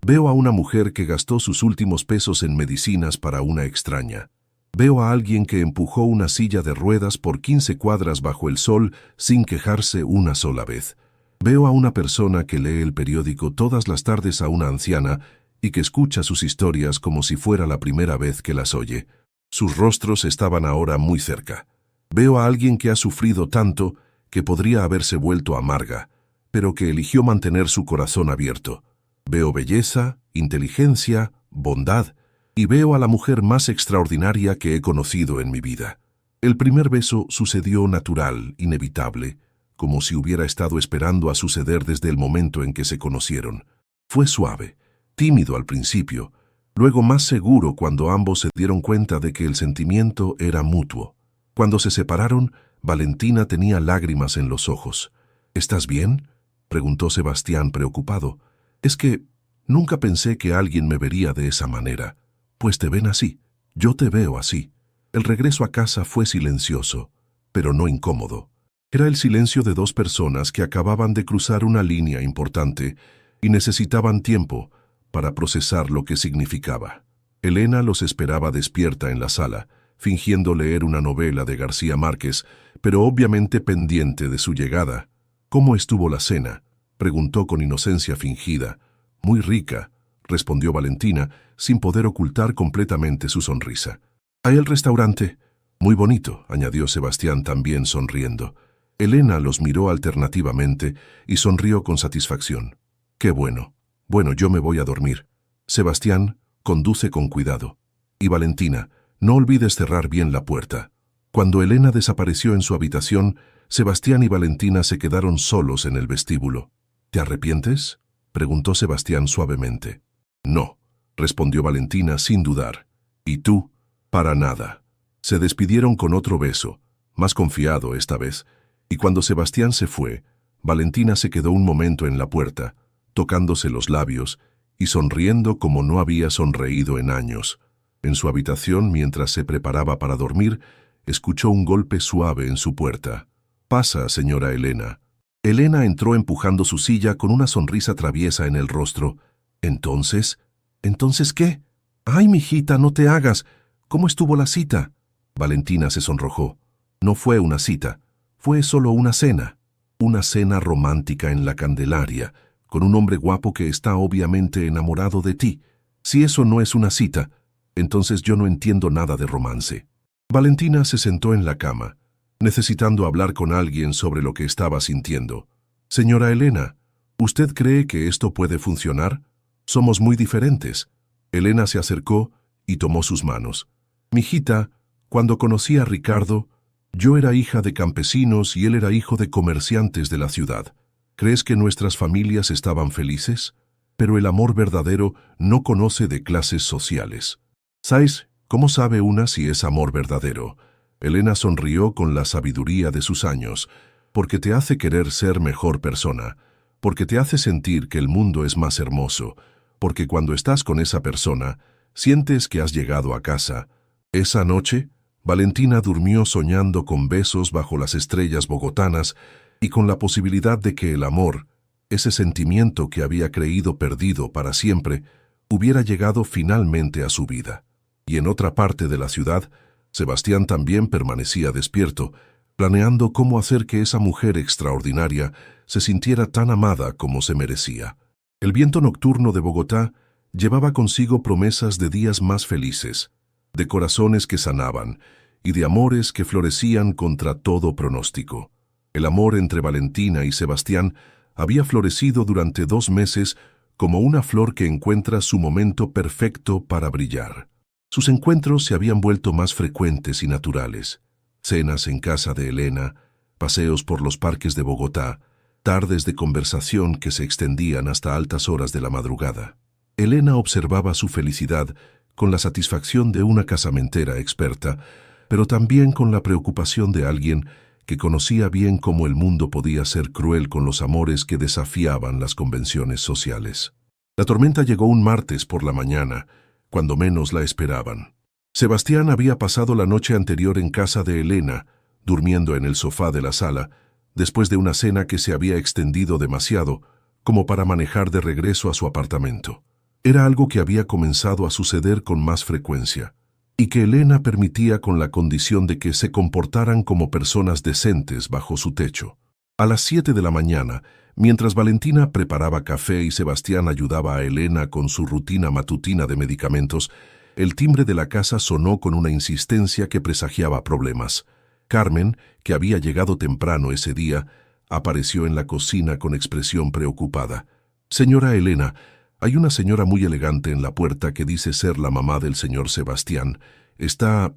Veo a una mujer que gastó sus últimos pesos en medicinas para una extraña. Veo a alguien que empujó una silla de ruedas por 15 cuadras bajo el sol sin quejarse una sola vez. Veo a una persona que lee el periódico todas las tardes a una anciana y que escucha sus historias como si fuera la primera vez que las oye. Sus rostros estaban ahora muy cerca. Veo a alguien que ha sufrido tanto que podría haberse vuelto amarga, pero que eligió mantener su corazón abierto. Veo belleza, inteligencia, bondad, y veo a la mujer más extraordinaria que he conocido en mi vida. El primer beso sucedió natural, inevitable, como si hubiera estado esperando a suceder desde el momento en que se conocieron. Fue suave, tímido al principio, luego más seguro cuando ambos se dieron cuenta de que el sentimiento era mutuo. Cuando se separaron, Valentina tenía lágrimas en los ojos. ¿Estás bien?, preguntó Sebastián preocupado. Es que nunca pensé que alguien me vería de esa manera. Pues te ven así, yo te veo así. El regreso a casa fue silencioso, pero no incómodo. Era el silencio de dos personas que acababan de cruzar una línea importante y necesitaban tiempo para procesar lo que significaba. Elena los esperaba despierta en la sala, fingiendo leer una novela de García Márquez, pero obviamente pendiente de su llegada. «¿Cómo estuvo la cena?», preguntó con inocencia fingida. «Muy rica», respondió Valentina, sin poder ocultar completamente su sonrisa. «¿Hay el restaurante?» «Muy bonito», añadió Sebastián también sonriendo. Elena los miró alternativamente y sonrió con satisfacción. «Qué bueno. Bueno, yo me voy a dormir. Sebastián, conduce con cuidado. Y Valentina, no olvides cerrar bien la puerta». Cuando Elena desapareció en su habitación, Sebastián y Valentina se quedaron solos en el vestíbulo. «¿Te arrepientes?», preguntó Sebastián suavemente. «No», respondió Valentina sin dudar. «¿Y tú?». «Para nada». Se despidieron con otro beso, más confiado esta vez, y cuando Sebastián se fue, Valentina se quedó un momento en la puerta, tocándose los labios y sonriendo como no había sonreído en años. En su habitación, mientras se preparaba para dormir, escuchó un golpe suave en su puerta. «Pasa, señora Elena». Elena entró empujando su silla con una sonrisa traviesa en el rostro. «¿Entonces? ¿Entonces qué? ¡Ay, mijita, no te hagas! ¿Cómo estuvo la cita?». Valentina se sonrojó. «No fue una cita, fue solo una cena. Una cena romántica en la Candelaria, con un hombre guapo que está obviamente enamorado de ti. Si eso no es una cita, entonces yo no entiendo nada de romance». Valentina se sentó en la cama, necesitando hablar con alguien sobre lo que estaba sintiendo. «Señora Elena, ¿usted cree que esto puede funcionar? Somos muy diferentes». Elena se acercó y tomó sus manos. «Mijita, cuando conocí a Ricardo, yo era hija de campesinos y él era hijo de comerciantes de la ciudad. ¿Crees que nuestras familias estaban felices? Pero el amor verdadero no conoce de clases sociales. ¿Sabes cómo sabe una si es amor verdadero?». Elena sonrió con la sabiduría de sus años, porque te hace querer ser mejor persona, porque te hace sentir que el mundo es más hermoso, porque cuando estás con esa persona, sientes que has llegado a casa. Esa noche, Valentina durmió soñando con besos bajo las estrellas bogotanas y con la posibilidad de que el amor, ese sentimiento que había creído perdido para siempre, hubiera llegado finalmente a su vida. Y en otra parte de la ciudad, Sebastián también permanecía despierto, planeando cómo hacer que esa mujer extraordinaria se sintiera tan amada como se merecía. El viento nocturno de Bogotá llevaba consigo promesas de días más felices, de corazones que sanaban y de amores que florecían contra todo pronóstico. El amor entre Valentina y Sebastián había florecido durante 2 meses como una flor que encuentra su momento perfecto para brillar. Sus encuentros se habían vuelto más frecuentes y naturales. Cenas en casa de Elena, paseos por los parques de Bogotá, tardes de conversación que se extendían hasta altas horas de la madrugada. Elena observaba su felicidad con la satisfacción de una casamentera experta, pero también con la preocupación de alguien que conocía bien cómo el mundo podía ser cruel con los amores que desafiaban las convenciones sociales. La tormenta llegó un martes por la mañana, cuando menos la esperaban. Sebastián había pasado la noche anterior en casa de Elena, durmiendo en el sofá de la sala, después de una cena que se había extendido demasiado como para manejar de regreso a su apartamento. Era algo que había comenzado a suceder con más frecuencia, y que Elena permitía con la condición de que se comportaran como personas decentes bajo su techo. A las 7 de la mañana, mientras Valentina preparaba café y Sebastián ayudaba a Elena con su rutina matutina de medicamentos, el timbre de la casa sonó con una insistencia que presagiaba problemas. Carmen, que había llegado temprano ese día, apareció en la cocina con expresión preocupada. «Señora Elena, hay una señora muy elegante en la puerta que dice ser la mamá del señor Sebastián. Está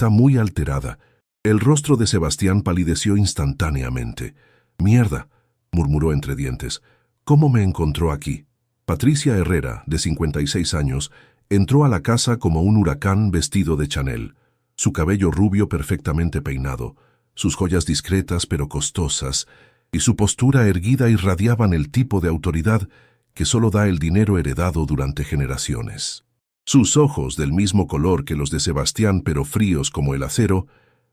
muy alterada». El rostro de Sebastián palideció instantáneamente. «Mierda», murmuró entre dientes. «¿Cómo me encontró aquí?» Patricia Herrera, de 56 años, entró a la casa como un huracán vestido de Chanel. Su cabello rubio perfectamente peinado, sus joyas discretas pero costosas, y su postura erguida irradiaban el tipo de autoridad que solo da el dinero heredado durante generaciones. Sus ojos, del mismo color que los de Sebastián pero fríos como el acero,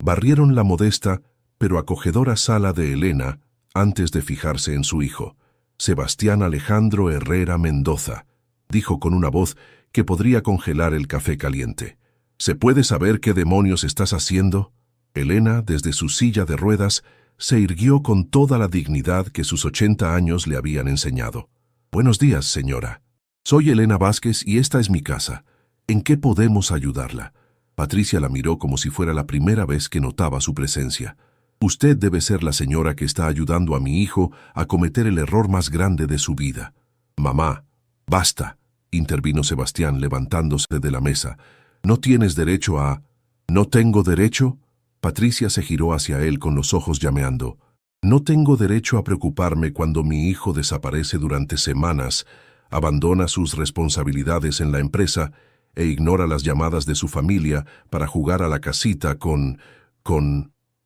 barrieron la modesta pero acogedora sala de Elena antes de fijarse en su hijo. «Sebastián Alejandro Herrera Mendoza», dijo con una voz que podría congelar el café caliente. «¿Se puede saber qué demonios estás haciendo?» Elena, desde su silla de ruedas, se irguió con toda la dignidad que sus 80 años le habían enseñado. «Buenos días, señora. Soy Elena Vázquez y esta es mi casa. ¿En qué podemos ayudarla?» Patricia la miró como si fuera la primera vez que notaba su presencia. «Usted debe ser la señora que está ayudando a mi hijo a cometer el error más grande de su vida». «Mamá, basta», intervino Sebastián levantándose de la mesa. «No tienes derecho a...» «¿No tengo derecho?» Patricia se giró hacia él con los ojos llameando. «No tengo derecho a preocuparme cuando mi hijo desaparece durante semanas, abandona sus responsabilidades en la empresa e ignora las llamadas de su familia para jugar a la casita con...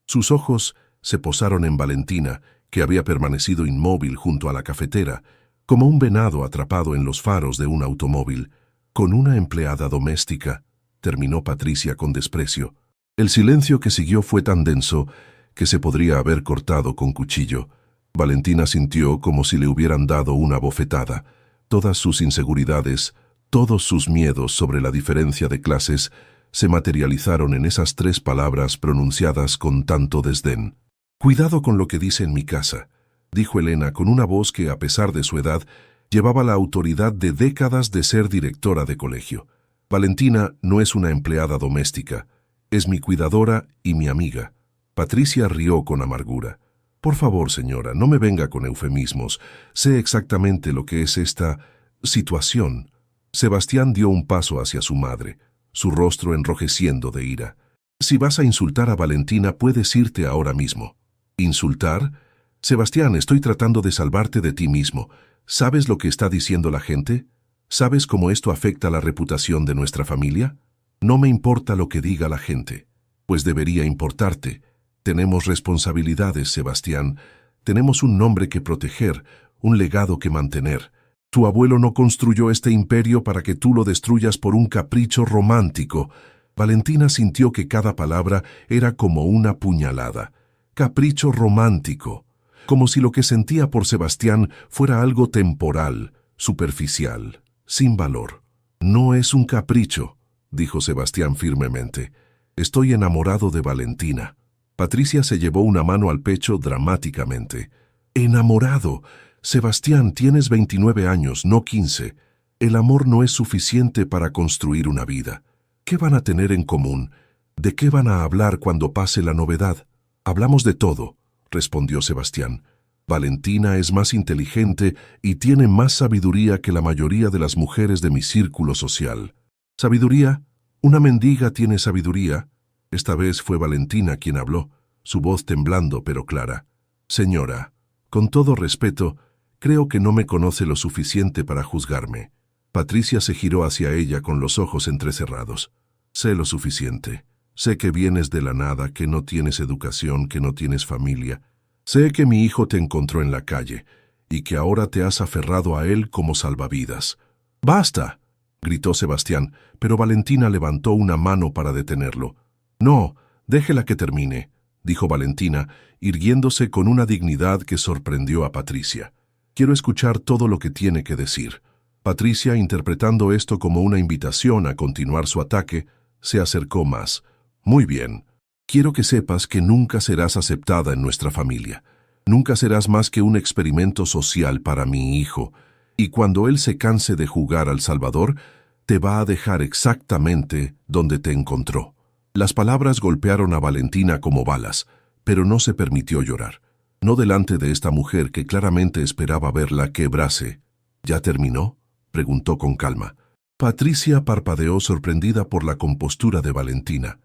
Sus ojos se posaron en Valentina, que había permanecido inmóvil junto a la cafetera, como un venado atrapado en los faros de un automóvil. «Con una empleada doméstica», terminó Patricia con desprecio. El silencio que siguió fue tan denso que se podría haber cortado con cuchillo. Valentina sintió como si le hubieran dado una bofetada. Todas sus inseguridades, todos sus miedos sobre la diferencia de clases, se materializaron en esas 3 palabras pronunciadas con tanto desdén. «Cuidado con lo que dice en mi casa», dijo Elena con una voz que, a pesar de su edad, llevaba la autoridad de décadas de ser directora de colegio. «Valentina no es una empleada doméstica. Es mi cuidadora y mi amiga». Patricia rió con amargura. «Por favor, señora, no me venga con eufemismos. Sé exactamente lo que es esta situación». Sebastián dio un paso hacia su madre, su rostro enrojeciendo de ira. «Si vas a insultar a Valentina, puedes irte ahora mismo». «¿Insultar? Sebastián, estoy tratando de salvarte de ti mismo. ¿Sabes lo que está diciendo la gente? ¿Sabes cómo esto afecta la reputación de nuestra familia?» «No me importa lo que diga la gente». «Pues debería importarte. Tenemos responsabilidades, Sebastián. Tenemos un nombre que proteger, un legado que mantener. Tu abuelo no construyó este imperio para que tú lo destruyas por un capricho romántico». Valentina sintió que cada palabra era como una puñalada. Capricho romántico. Como si lo que sentía por Sebastián fuera algo temporal, superficial, sin valor. «No es un capricho», dijo Sebastián firmemente. «Estoy enamorado de Valentina». Patricia se llevó una mano al pecho dramáticamente. «¿Enamorado? Sebastián, tienes 29 años, no 15. El amor no es suficiente para construir una vida. ¿Qué van a tener en común? ¿De qué van a hablar cuando pase la novedad?» «Hablamos de todo», respondió Sebastián. «Valentina es más inteligente y tiene más sabiduría que la mayoría de las mujeres de mi círculo social». «¿Sabiduría? Una mendiga tiene sabiduría». Esta vez fue Valentina quien habló, su voz temblando pero clara. «Señora, con todo respeto, creo que no me conoce lo suficiente para juzgarme». Patricia se giró hacia ella con los ojos entrecerrados. «Sé lo suficiente. Sé que vienes de la nada, que no tienes educación, que no tienes familia. Sé que mi hijo te encontró en la calle y que ahora te has aferrado a él como salvavidas». «¡Basta!», gritó Sebastián, pero Valentina levantó una mano para detenerlo. No, déjela que termine, dijo Valentina, irguiéndose con una dignidad que sorprendió a Patricia. Quiero escuchar todo lo que tiene que decir. Patricia, interpretando esto como una invitación a continuar su ataque, se acercó más. Muy bien. Quiero que sepas que nunca serás aceptada en nuestra familia. Nunca serás más que un experimento social para mi hijo, y cuando él se canse de jugar al Salvador, te va a dejar exactamente donde te encontró. Las palabras golpearon a Valentina como balas, pero no se permitió llorar. No delante de esta mujer que claramente esperaba verla quebrarse. ¿Ya terminó?, preguntó con calma. Patricia parpadeó sorprendida por la compostura de Valentina.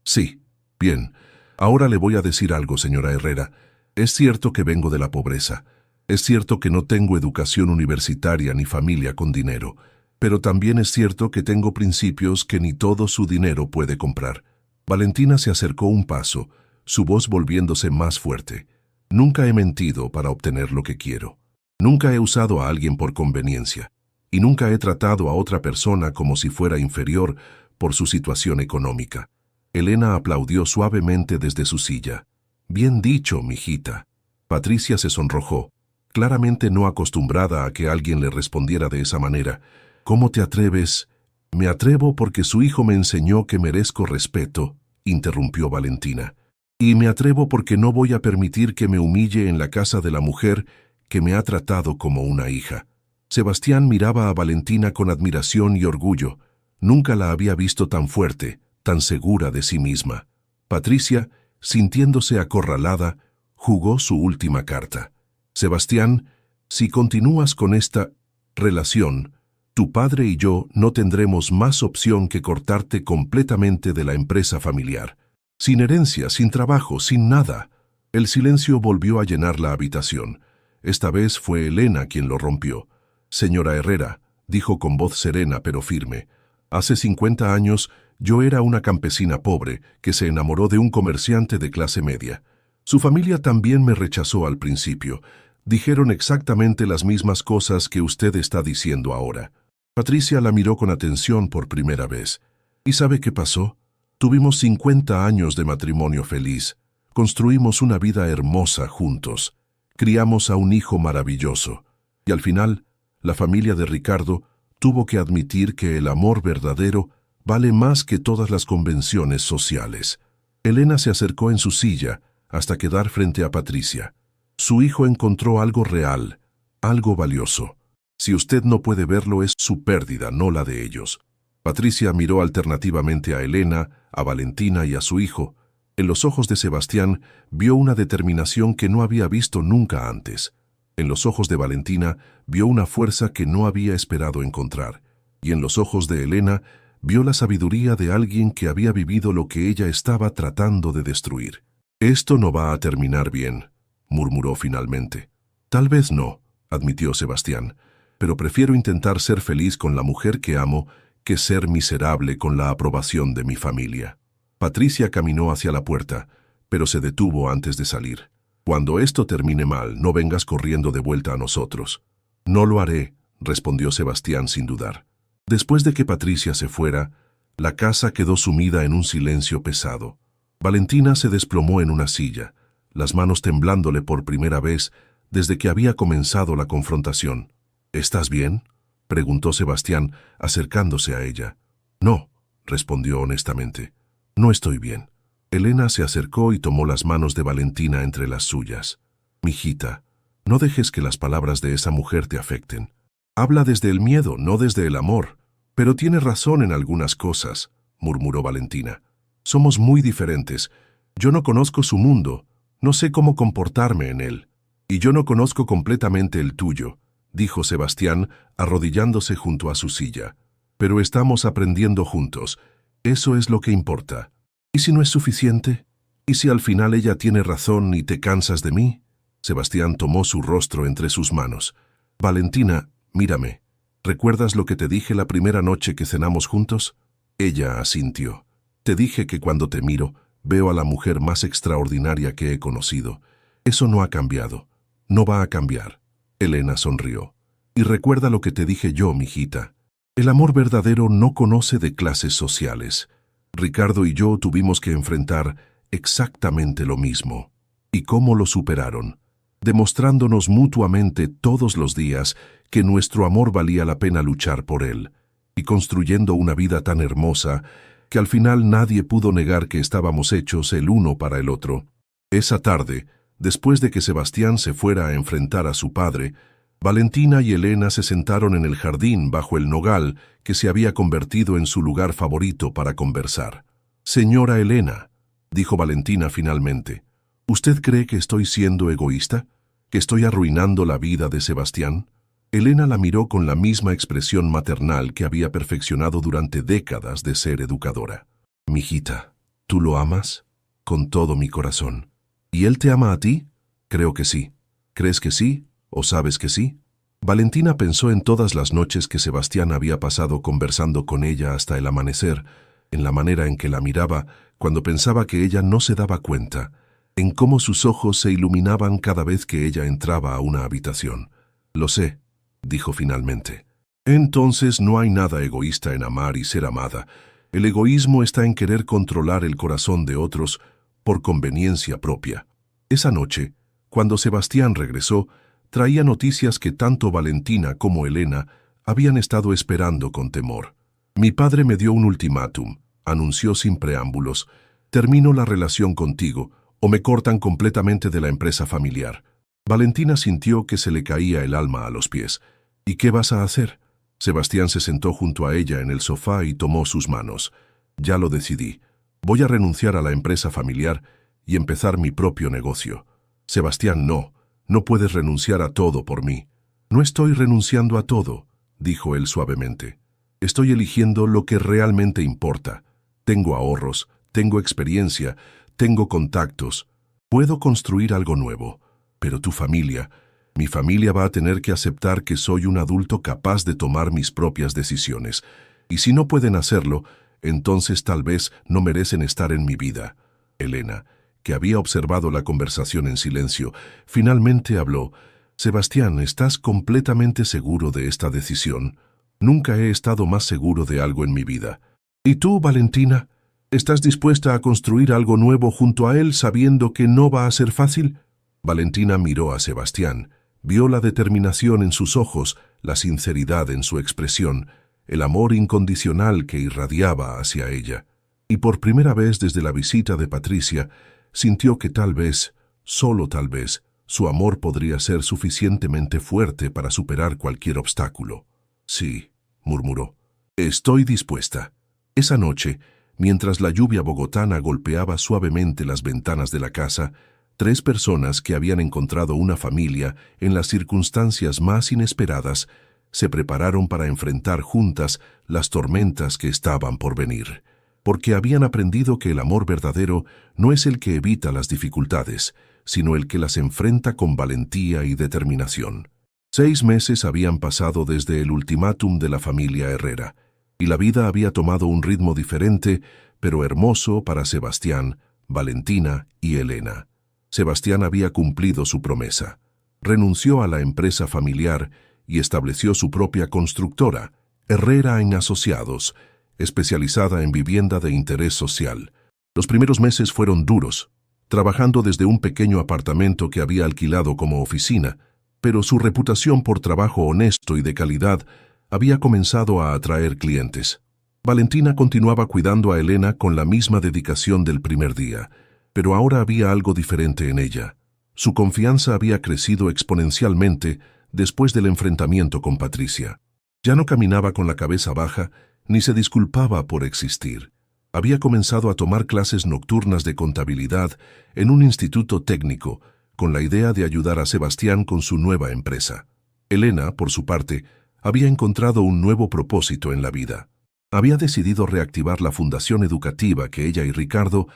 Sí. Bien. Ahora le voy a decir algo, señora Herrera. Es cierto que vengo de la pobreza. Es cierto que no tengo educación universitaria ni familia con dinero. Pero también es cierto que tengo principios que ni todo su dinero puede comprar. Valentina se acercó un paso, su voz volviéndose más fuerte. Nunca he mentido para obtener lo que quiero. Nunca he usado a alguien por conveniencia. Y nunca he tratado a otra persona como si fuera inferior por su situación económica. Elena aplaudió suavemente desde su silla. Bien dicho, mijita. Patricia se sonrojó, claramente no acostumbrada a que alguien le respondiera de esa manera. ¿Cómo te atreves? Me atrevo porque su hijo me enseñó que merezco respeto, interrumpió Valentina. Y me atrevo porque no voy a permitir que me humille en la casa de la mujer que me ha tratado como una hija. Sebastián miraba a Valentina con admiración y orgullo. Nunca la había visto tan fuerte, tan segura de sí misma. Patricia, sintiéndose acorralada, jugó su última carta. Sebastián, si continúas con esta relación, tu padre y yo no tendremos más opción que cortarte completamente de la empresa familiar. Sin herencia, sin trabajo, sin nada. El silencio volvió a llenar la habitación. Esta vez fue Elena quien lo rompió. Señora Herrera, dijo con voz serena pero firme, hace 50 años yo era una campesina pobre que se enamoró de un comerciante de clase media. Su familia también me rechazó al principio. Dijeron exactamente las mismas cosas que usted está diciendo ahora. Patricia la miró con atención por primera vez. ¿Y sabe qué pasó? Tuvimos 50 años de matrimonio feliz. Construimos una vida hermosa juntos. Criamos a un hijo maravilloso. Y al final, la familia de Ricardo tuvo que admitir que el amor verdadero vale más que todas las convenciones sociales. Elena se acercó en su silla hasta quedar frente a Patricia. Su hijo encontró algo real, algo valioso. Si usted no puede verlo, es su pérdida, no la de ellos. Patricia miró alternativamente a Elena, a Valentina y a su hijo. En los ojos de Sebastián vio una determinación que no había visto nunca antes. En los ojos de Valentina vio una fuerza que no había esperado encontrar. Y en los ojos de Elena vio la sabiduría de alguien que había vivido lo que ella estaba tratando de destruir. «Esto no va a terminar bien», murmuró finalmente. «Tal vez no», admitió Sebastián, «pero prefiero intentar ser feliz con la mujer que amo que ser miserable con la aprobación de mi familia». Patricia caminó hacia la puerta, pero se detuvo antes de salir. «Cuando esto termine mal, no vengas corriendo de vuelta a nosotros». «No lo haré», respondió Sebastián sin dudar. Después de que Patricia se fuera, la casa quedó sumida en un silencio pesado. Valentina se desplomó en una silla, las manos temblándole por primera vez desde que había comenzado la confrontación. «¿Estás bien?», preguntó Sebastián, acercándose a ella. «No», respondió honestamente. «No estoy bien». Elena se acercó y tomó las manos de Valentina entre las suyas. «Mijita, no dejes que las palabras de esa mujer te afecten. Habla desde el miedo, no desde el amor. Pero tienes razón en algunas cosas», murmuró Valentina. «Somos muy diferentes. Yo no conozco su mundo, no sé cómo comportarme en él. Y yo no conozco completamente el tuyo», dijo Sebastián, arrodillándose junto a su silla. «Pero estamos aprendiendo juntos. Eso es lo que importa. ¿Y si no es suficiente? ¿Y si al final ella tiene razón y te cansas de mí?» Sebastián tomó su rostro entre sus manos. «Valentina, mírame. ¿Recuerdas lo que te dije la primera noche que cenamos juntos?» Ella asintió. «Te dije que cuando te miro, veo a la mujer más extraordinaria que he conocido. Eso no ha cambiado. No va a cambiar». Elena sonrió. «Y recuerda lo que te dije yo, mijita. El amor verdadero no conoce de clases sociales. Ricardo y yo tuvimos que enfrentar exactamente lo mismo. ¿Y cómo lo superaron? Demostrándonos mutuamente todos los días que nuestro amor valía la pena luchar por él, y construyendo una vida tan hermosa que al final nadie pudo negar que estábamos hechos el uno para el otro. Esa tarde, después de que Sebastián se fuera a enfrentar a su padre, Valentina y Elena se sentaron en el jardín bajo el nogal que se había convertido en su lugar favorito para conversar. «Señora Elena», dijo Valentina finalmente, «¿usted cree que estoy siendo egoísta? ¿Que estoy arruinando la vida de Sebastián?» Elena la miró con la misma expresión maternal que había perfeccionado durante décadas de ser educadora. «Mijita, ¿tú lo amas?» «Con todo mi corazón». «¿Y él te ama a ti?» «Creo que sí». «¿Crees que sí? ¿O sabes que sí?» Valentina pensó en todas las noches que Sebastián había pasado conversando con ella hasta el amanecer, en la manera en que la miraba cuando pensaba que ella no se daba cuenta, en cómo sus ojos se iluminaban cada vez que ella entraba a una habitación. «Lo sé», dijo finalmente. «Entonces no hay nada egoísta en amar y ser amada. El egoísmo está en querer controlar el corazón de otros por conveniencia propia». Esa noche, cuando Sebastián regresó, traía noticias que tanto Valentina como Elena habían estado esperando con temor. «Mi padre me dio un ultimátum», anunció sin preámbulos. «Termino la relación contigo o me cortan completamente de la empresa familiar». Valentina sintió que se le caía el alma a los pies. «¿Y qué vas a hacer?» Sebastián se sentó junto a ella en el sofá y tomó sus manos. «Ya lo decidí. Voy a renunciar a la empresa familiar y empezar mi propio negocio». «Sebastián, no. No puedes renunciar a todo por mí». «No estoy renunciando a todo», dijo él suavemente. «Estoy eligiendo lo que realmente importa. Tengo ahorros, tengo experiencia, tengo contactos. Puedo construir algo nuevo. Pero tu familia, mi familia va a tener que aceptar que soy un adulto capaz de tomar mis propias decisiones. Y si no pueden hacerlo, entonces tal vez no merecen estar en mi vida». Elena, que había observado la conversación en silencio, finalmente habló. «Sebastián, ¿estás completamente seguro de esta decisión?» «Nunca he estado más seguro de algo en mi vida». «¿Y tú, Valentina? ¿Estás dispuesta a construir algo nuevo junto a él sabiendo que no va a ser fácil?» Valentina miró a Sebastián, vio la determinación en sus ojos, la sinceridad en su expresión, el amor incondicional que irradiaba hacia ella. Y por primera vez desde la visita de Patricia, sintió que tal vez, solo tal vez, su amor podría ser suficientemente fuerte para superar cualquier obstáculo. «Sí», murmuró, «estoy dispuesta». Esa noche, mientras la lluvia bogotana golpeaba suavemente las ventanas de la casa, 3 personas que habían encontrado una familia en las circunstancias más inesperadas se prepararon para enfrentar juntas las tormentas que estaban por venir, porque habían aprendido que el amor verdadero no es el que evita las dificultades, sino el que las enfrenta con valentía y determinación. 6 meses habían pasado desde el ultimátum de la familia Herrera, y la vida había tomado un ritmo diferente, pero hermoso para Sebastián, Valentina y Elena. Sebastián había cumplido su promesa. Renunció a la empresa familiar y estableció su propia constructora, Herrera en Asociados, especializada en vivienda de interés social. Los primeros meses fueron duros, trabajando desde un pequeño apartamento que había alquilado como oficina, pero su reputación por trabajo honesto y de calidad había comenzado a atraer clientes. Valentina continuaba cuidando a Elena con la misma dedicación del primer día, pero ahora había algo diferente en ella. Su confianza había crecido exponencialmente después del enfrentamiento con Patricia. Ya no caminaba con la cabeza baja ni se disculpaba por existir. Había comenzado a tomar clases nocturnas de contabilidad en un instituto técnico, con la idea de ayudar a Sebastián con su nueva empresa. Elena, por su parte, había encontrado un nuevo propósito en la vida. Había decidido reactivar la fundación educativa que ella y Ricardo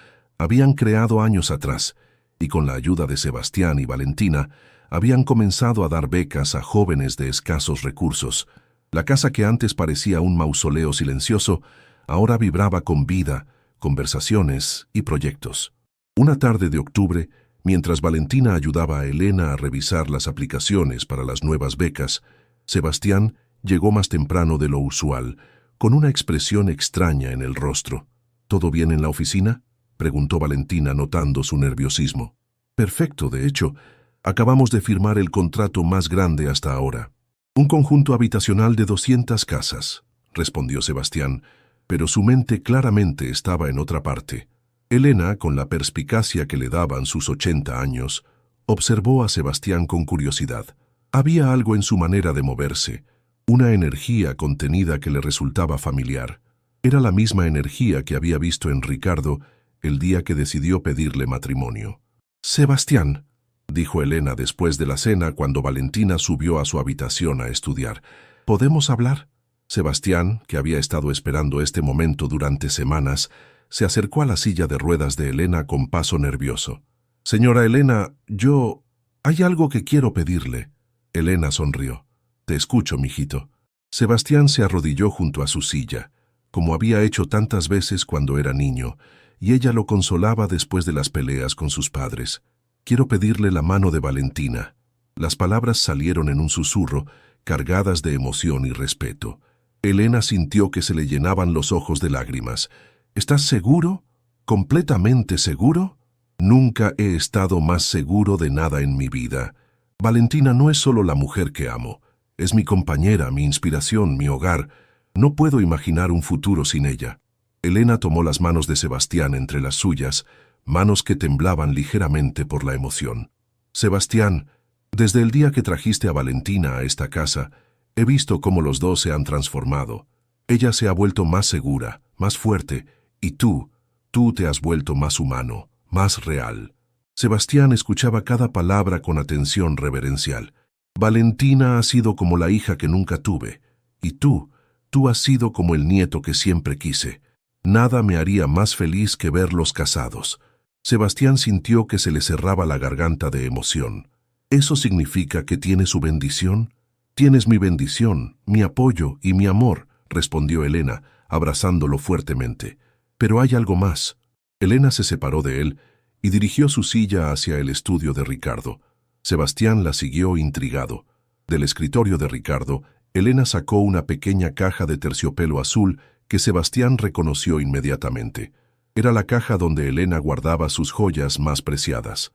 habían creado años atrás, y con la ayuda de Sebastián y Valentina, habían comenzado a dar becas a jóvenes de escasos recursos. La casa que antes parecía un mausoleo silencioso, ahora vibraba con vida, conversaciones y proyectos. Una tarde de octubre, mientras Valentina ayudaba a Elena a revisar las aplicaciones para las nuevas becas, Sebastián, Llegó más temprano de lo usual, con una expresión extraña en el rostro. ¿Todo bien en la oficina?, preguntó Valentina notando su nerviosismo. Perfecto, de hecho. Acabamos de firmar el contrato más grande hasta ahora. Un conjunto habitacional de 200 casas, respondió Sebastián, pero su mente claramente estaba en otra parte. Elena, con la perspicacia que le daban sus 80 años, observó a Sebastián con curiosidad. Había algo en su manera de moverse, una energía contenida que le resultaba familiar. Era la misma energía que había visto en Ricardo el día que decidió pedirle matrimonio. «Sebastián», dijo Elena después de la cena cuando Valentina subió a su habitación a estudiar, «¿podemos hablar?». Sebastián, que había estado esperando este momento durante semanas, se acercó a la silla de ruedas de Elena con paso nervioso. «Señora Elena, hay algo que quiero pedirle». Elena sonrió. «Te escucho, mijito». Sebastián se arrodilló junto a su silla, como había hecho tantas veces cuando era niño, y ella lo consolaba después de las peleas con sus padres. «Quiero pedirle la mano de Valentina». Las palabras salieron en un susurro, cargadas de emoción y respeto. Elena sintió que se le llenaban los ojos de lágrimas. «¿Estás seguro? ¿Completamente seguro?» «Nunca he estado más seguro de nada en mi vida. Valentina no es solo la mujer que amo. Es mi compañera, mi inspiración, mi hogar. No puedo imaginar un futuro sin ella». Elena tomó las manos de Sebastián entre las suyas, manos que temblaban ligeramente por la emoción. «Sebastián, desde el día que trajiste a Valentina a esta casa, he visto cómo los dos se han transformado. Ella se ha vuelto más segura, más fuerte, y tú te has vuelto más humano, más real». Sebastián escuchaba cada palabra con atención reverencial. «Valentina ha sido como la hija que nunca tuve, y tú has sido como el nieto que siempre quise. Nada me haría más feliz que verlos casados». Sebastián sintió que se le cerraba la garganta de emoción. «¿Eso significa que tiene su bendición?» «Tienes mi bendición, mi apoyo y mi amor», respondió Elena, abrazándolo fuertemente. «Pero hay algo más». Elena se separó de él y dirigió su silla hacia el estudio de Ricardo. Sebastián la siguió intrigado. Del escritorio de Ricardo, Elena sacó una pequeña caja de terciopelo azul que Sebastián reconoció inmediatamente. Era la caja donde Elena guardaba sus joyas más preciadas.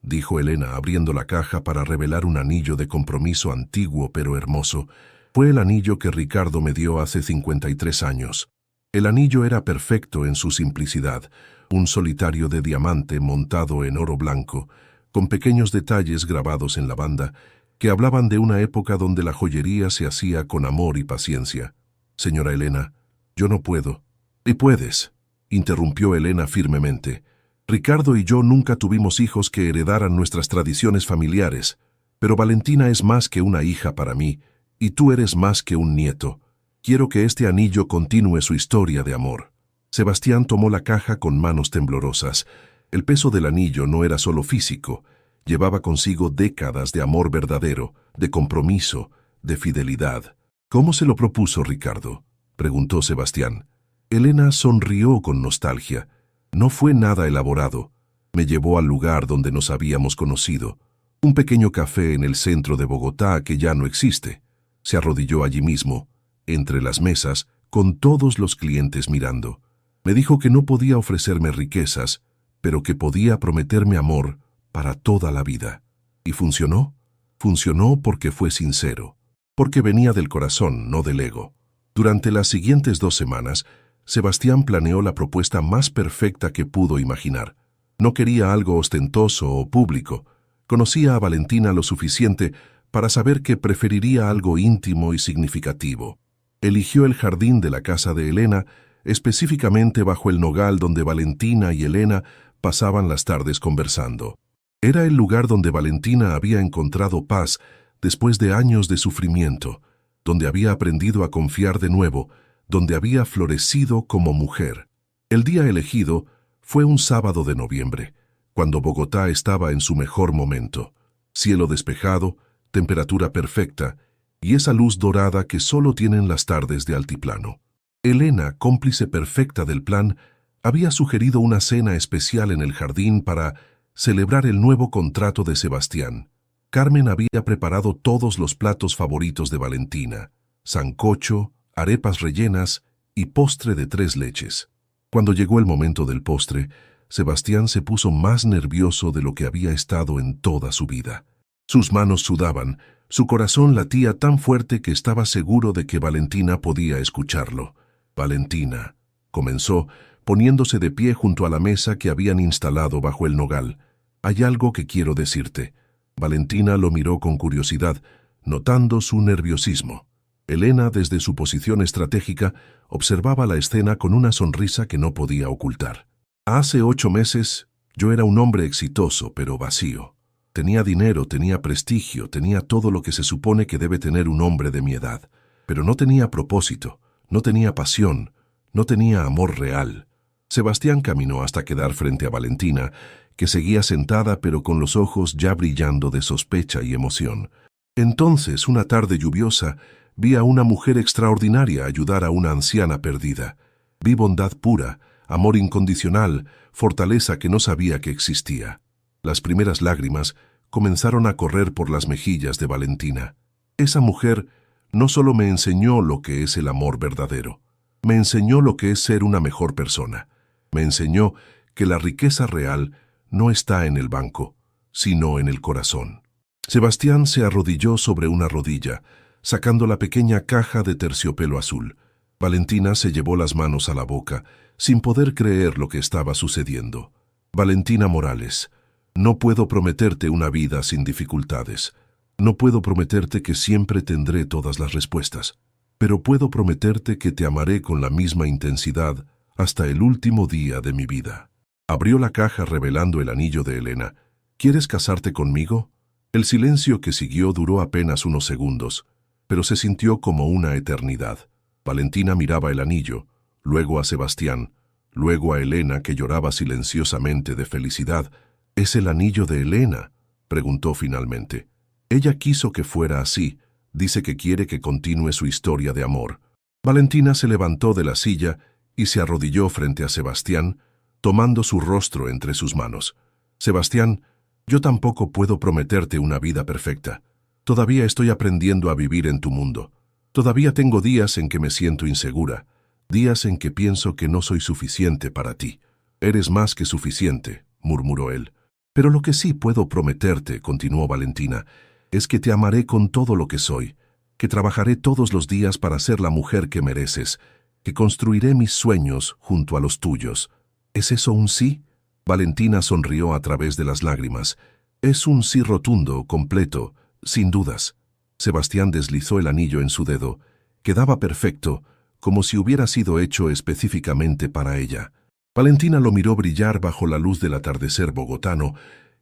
Dijo Elena abriendo la caja para revelar un anillo de compromiso antiguo pero hermoso. Fue el anillo que Ricardo me dio hace 53 años. El anillo era perfecto en su simplicidad, un solitario de diamante montado en oro blanco, con pequeños detalles grabados en la banda, que hablaban de una época donde la joyería se hacía con amor y paciencia. «Señora Elena, yo no puedo». «Y puedes», interrumpió Elena firmemente. «Ricardo y yo nunca tuvimos hijos que heredaran nuestras tradiciones familiares, pero Valentina es más que una hija para mí, y tú eres más que un nieto. Quiero que este anillo continúe su historia de amor». Sebastián tomó la caja con manos temblorosas. El peso del anillo no era solo físico, llevaba consigo décadas de amor verdadero, de compromiso, de fidelidad. «¿Cómo se lo propuso Ricardo?», preguntó Sebastián. Elena sonrió con nostalgia. «No fue nada elaborado. Me llevó al lugar donde nos habíamos conocido, un pequeño café en el centro de Bogotá que ya no existe. Se arrodilló allí mismo, entre las mesas, con todos los clientes mirando. Me dijo que no podía ofrecerme riquezas, pero que podía prometerme amor para toda la vida. ¿Y funcionó? Funcionó porque fue sincero, porque venía del corazón, no del ego». Durante las siguientes 2 semanas, Sebastián planeó la propuesta más perfecta que pudo imaginar. No quería algo ostentoso o público. Conocía a Valentina lo suficiente para saber que preferiría algo íntimo y significativo. Eligió el jardín de la casa de Elena, específicamente bajo el nogal donde Valentina y Elena pasaban las tardes conversando. Era el lugar donde Valentina había encontrado paz después de años de sufrimiento, donde había aprendido a confiar de nuevo, donde había florecido como mujer. El día elegido fue un sábado de noviembre, cuando Bogotá estaba en su mejor momento. Cielo despejado, temperatura perfecta y esa luz dorada que solo tienen las tardes de altiplano. Elena, cómplice perfecta del plan, había sugerido una cena especial en el jardín para celebrar el nuevo contrato de Sebastián. Carmen había preparado todos los platos favoritos de Valentina: sancocho, arepas rellenas y postre de 3 leches. Cuando llegó el momento del postre, Sebastián se puso más nervioso de lo que había estado en toda su vida. Sus manos sudaban, su corazón latía tan fuerte que estaba seguro de que Valentina podía escucharlo. «Valentina», comenzó, poniéndose de pie junto a la mesa que habían instalado bajo el nogal. «Hay algo que quiero decirte». Valentina lo miró con curiosidad, notando su nerviosismo. Elena, desde su posición estratégica, observaba la escena con una sonrisa que no podía ocultar. Hace 8 meses, yo era un hombre exitoso, pero vacío. Tenía dinero, tenía prestigio, tenía todo lo que se supone que debe tener un hombre de mi edad. Pero no tenía propósito, no tenía pasión, no tenía amor real. Sebastián caminó hasta quedar frente a Valentina, que seguía sentada pero con los ojos ya brillando de sospecha y emoción. Entonces, una tarde lluviosa, vi a una mujer extraordinaria ayudar a una anciana perdida. Vi bondad pura, amor incondicional, fortaleza que no sabía que existía. Las primeras lágrimas comenzaron a correr por las mejillas de Valentina. Esa mujer no solo me enseñó lo que es el amor verdadero, me enseñó lo que es ser una mejor persona. Me enseñó que la riqueza real no está en el banco, sino en el corazón. Sebastián se arrodilló sobre una rodilla, sacando la pequeña caja de terciopelo azul. Valentina se llevó las manos a la boca, sin poder creer lo que estaba sucediendo. «Valentina Morales, no puedo prometerte una vida sin dificultades. No puedo prometerte que siempre tendré todas las respuestas, pero puedo prometerte que te amaré con la misma intensidad hasta el último día de mi vida». Abrió la caja revelando el anillo de Elena. «¿Quieres casarte conmigo?». El silencio que siguió duró apenas unos segundos, pero se sintió como una eternidad. Valentina miraba el anillo, luego a Sebastián, luego a Elena, que lloraba silenciosamente de felicidad. «¿Es el anillo de Elena?», preguntó finalmente. «Ella quiso que fuera así. Dice que quiere que continúe su historia de amor». Valentina se levantó de la silla y se arrodilló frente a Sebastián, tomando su rostro entre sus manos. «Sebastián, yo tampoco puedo prometerte una vida perfecta. Todavía estoy aprendiendo a vivir en tu mundo. Todavía tengo días en que me siento insegura, días en que pienso que no soy suficiente para ti». «Eres más que suficiente», murmuró él. «Pero lo que sí puedo prometerte», continuó Valentina, «es que te amaré con todo lo que soy, que trabajaré todos los días para ser la mujer que mereces, que construiré mis sueños junto a los tuyos». «¿Es eso un sí?». Valentina sonrió a través de las lágrimas. «Es un sí rotundo, completo, sin dudas». Sebastián deslizó el anillo en su dedo. Quedaba perfecto, como si hubiera sido hecho específicamente para ella. Valentina lo miró brillar bajo la luz del atardecer bogotano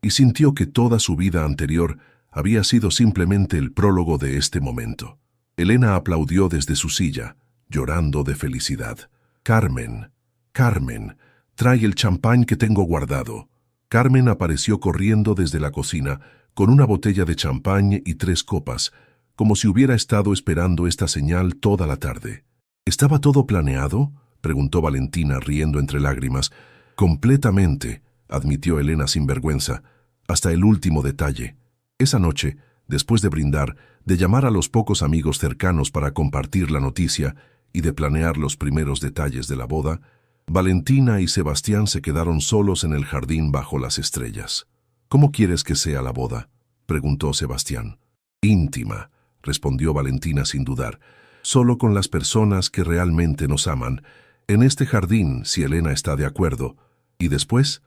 y sintió que toda su vida anterior había sido simplemente el prólogo de este momento. Elena aplaudió desde su silla, llorando de felicidad. «Carmen, Carmen, trae el champán que tengo guardado». Carmen apareció corriendo desde la cocina con una botella de champán y 3 copas, como si hubiera estado esperando esta señal toda la tarde. «¿Estaba todo planeado?», preguntó Valentina riendo entre lágrimas. «Completamente», admitió Elena sin vergüenza, «hasta el último detalle». Esa noche, después de brindar, de llamar a los pocos amigos cercanos para compartir la noticia y de planear los primeros detalles de la boda, Valentina y Sebastián se quedaron solos en el jardín bajo las estrellas. «¿Cómo quieres que sea la boda?», preguntó Sebastián. «Íntima», respondió Valentina sin dudar, «solo con las personas que realmente nos aman, en este jardín, si Elena está de acuerdo. Y después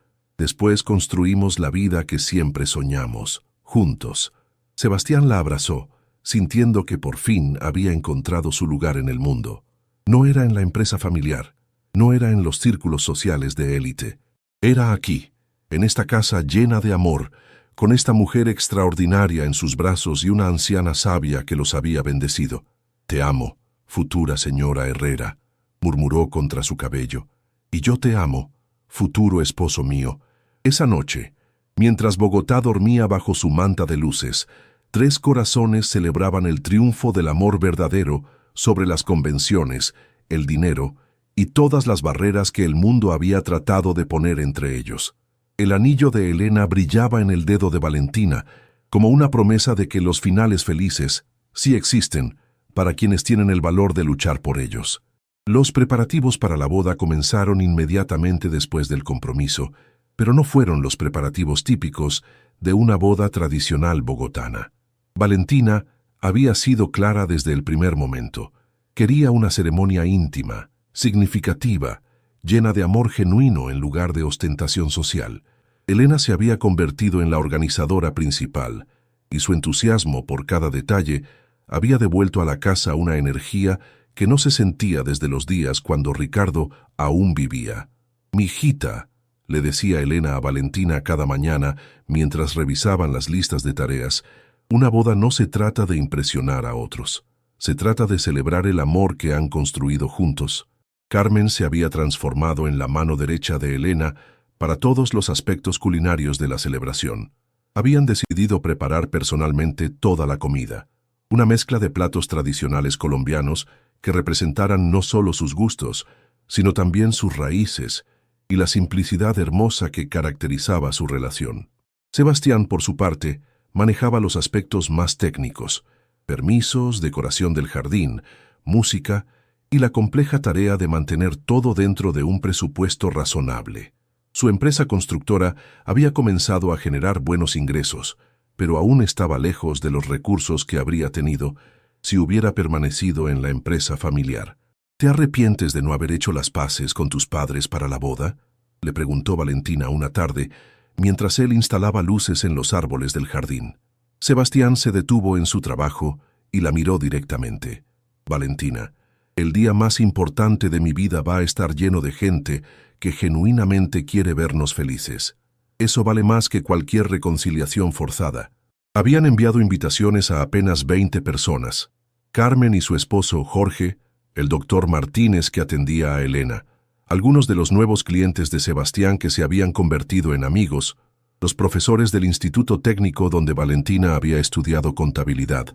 construimos la vida que siempre soñamos, juntos». Sebastián la abrazó, sintiendo que por fin había encontrado su lugar en el mundo. No era en la empresa familiar, no era en los círculos sociales de élite. Era aquí, en esta casa llena de amor, con esta mujer extraordinaria en sus brazos y una anciana sabia que los había bendecido. «Te amo, futura señora Herrera», murmuró contra su cabello. «Y yo te amo, futuro esposo mío». Esa noche, mientras Bogotá dormía bajo su manta de luces, 3 corazones celebraban el triunfo del amor verdadero sobre las convenciones, el dinero y todas las barreras que el mundo había tratado de poner entre ellos. El anillo de Elena brillaba en el dedo de Valentina, como una promesa de que los finales felices sí existen para quienes tienen el valor de luchar por ellos. Los preparativos para la boda comenzaron inmediatamente después del compromiso, pero no fueron los preparativos típicos de una boda tradicional bogotana. Valentina había sido clara desde el primer momento. Quería una ceremonia íntima, significativa, llena de amor genuino en lugar de ostentación social. Elena se había convertido en la organizadora principal, y su entusiasmo por cada detalle había devuelto a la casa una energía que no se sentía desde los días cuando Ricardo aún vivía. «Mijita», le decía Elena a Valentina cada mañana mientras revisaban las listas de tareas, una boda no se trata de impresionar a otros. Se trata de celebrar el amor que han construido juntos. Carmen se había transformado en la mano derecha de Elena para todos los aspectos culinarios de la celebración. Habían decidido preparar personalmente toda la comida, una mezcla de platos tradicionales colombianos que representaran no solo sus gustos, sino también sus raíces y la simplicidad hermosa que caracterizaba su relación. Sebastián, por su parte, manejaba los aspectos más técnicos: permisos, decoración del jardín, música y la compleja tarea de mantener todo dentro de un presupuesto razonable. Su empresa constructora había comenzado a generar buenos ingresos, pero aún estaba lejos de los recursos que habría tenido si hubiera permanecido en la empresa familiar. ¿Te arrepientes de no haber hecho las paces con tus padres para la boda?, le preguntó Valentina una tarde, mientras él instalaba luces en los árboles del jardín. Sebastián se detuvo en su trabajo y la miró directamente. «Valentina, el día más importante de mi vida va a estar lleno de gente que genuinamente quiere vernos felices. Eso vale más que cualquier reconciliación forzada». Habían enviado invitaciones a apenas 20 personas. Carmen y su esposo Jorge, el doctor Martínez que atendía a Elena, algunos de los nuevos clientes de Sebastián que se habían convertido en amigos, los profesores del Instituto Técnico donde Valentina había estudiado contabilidad,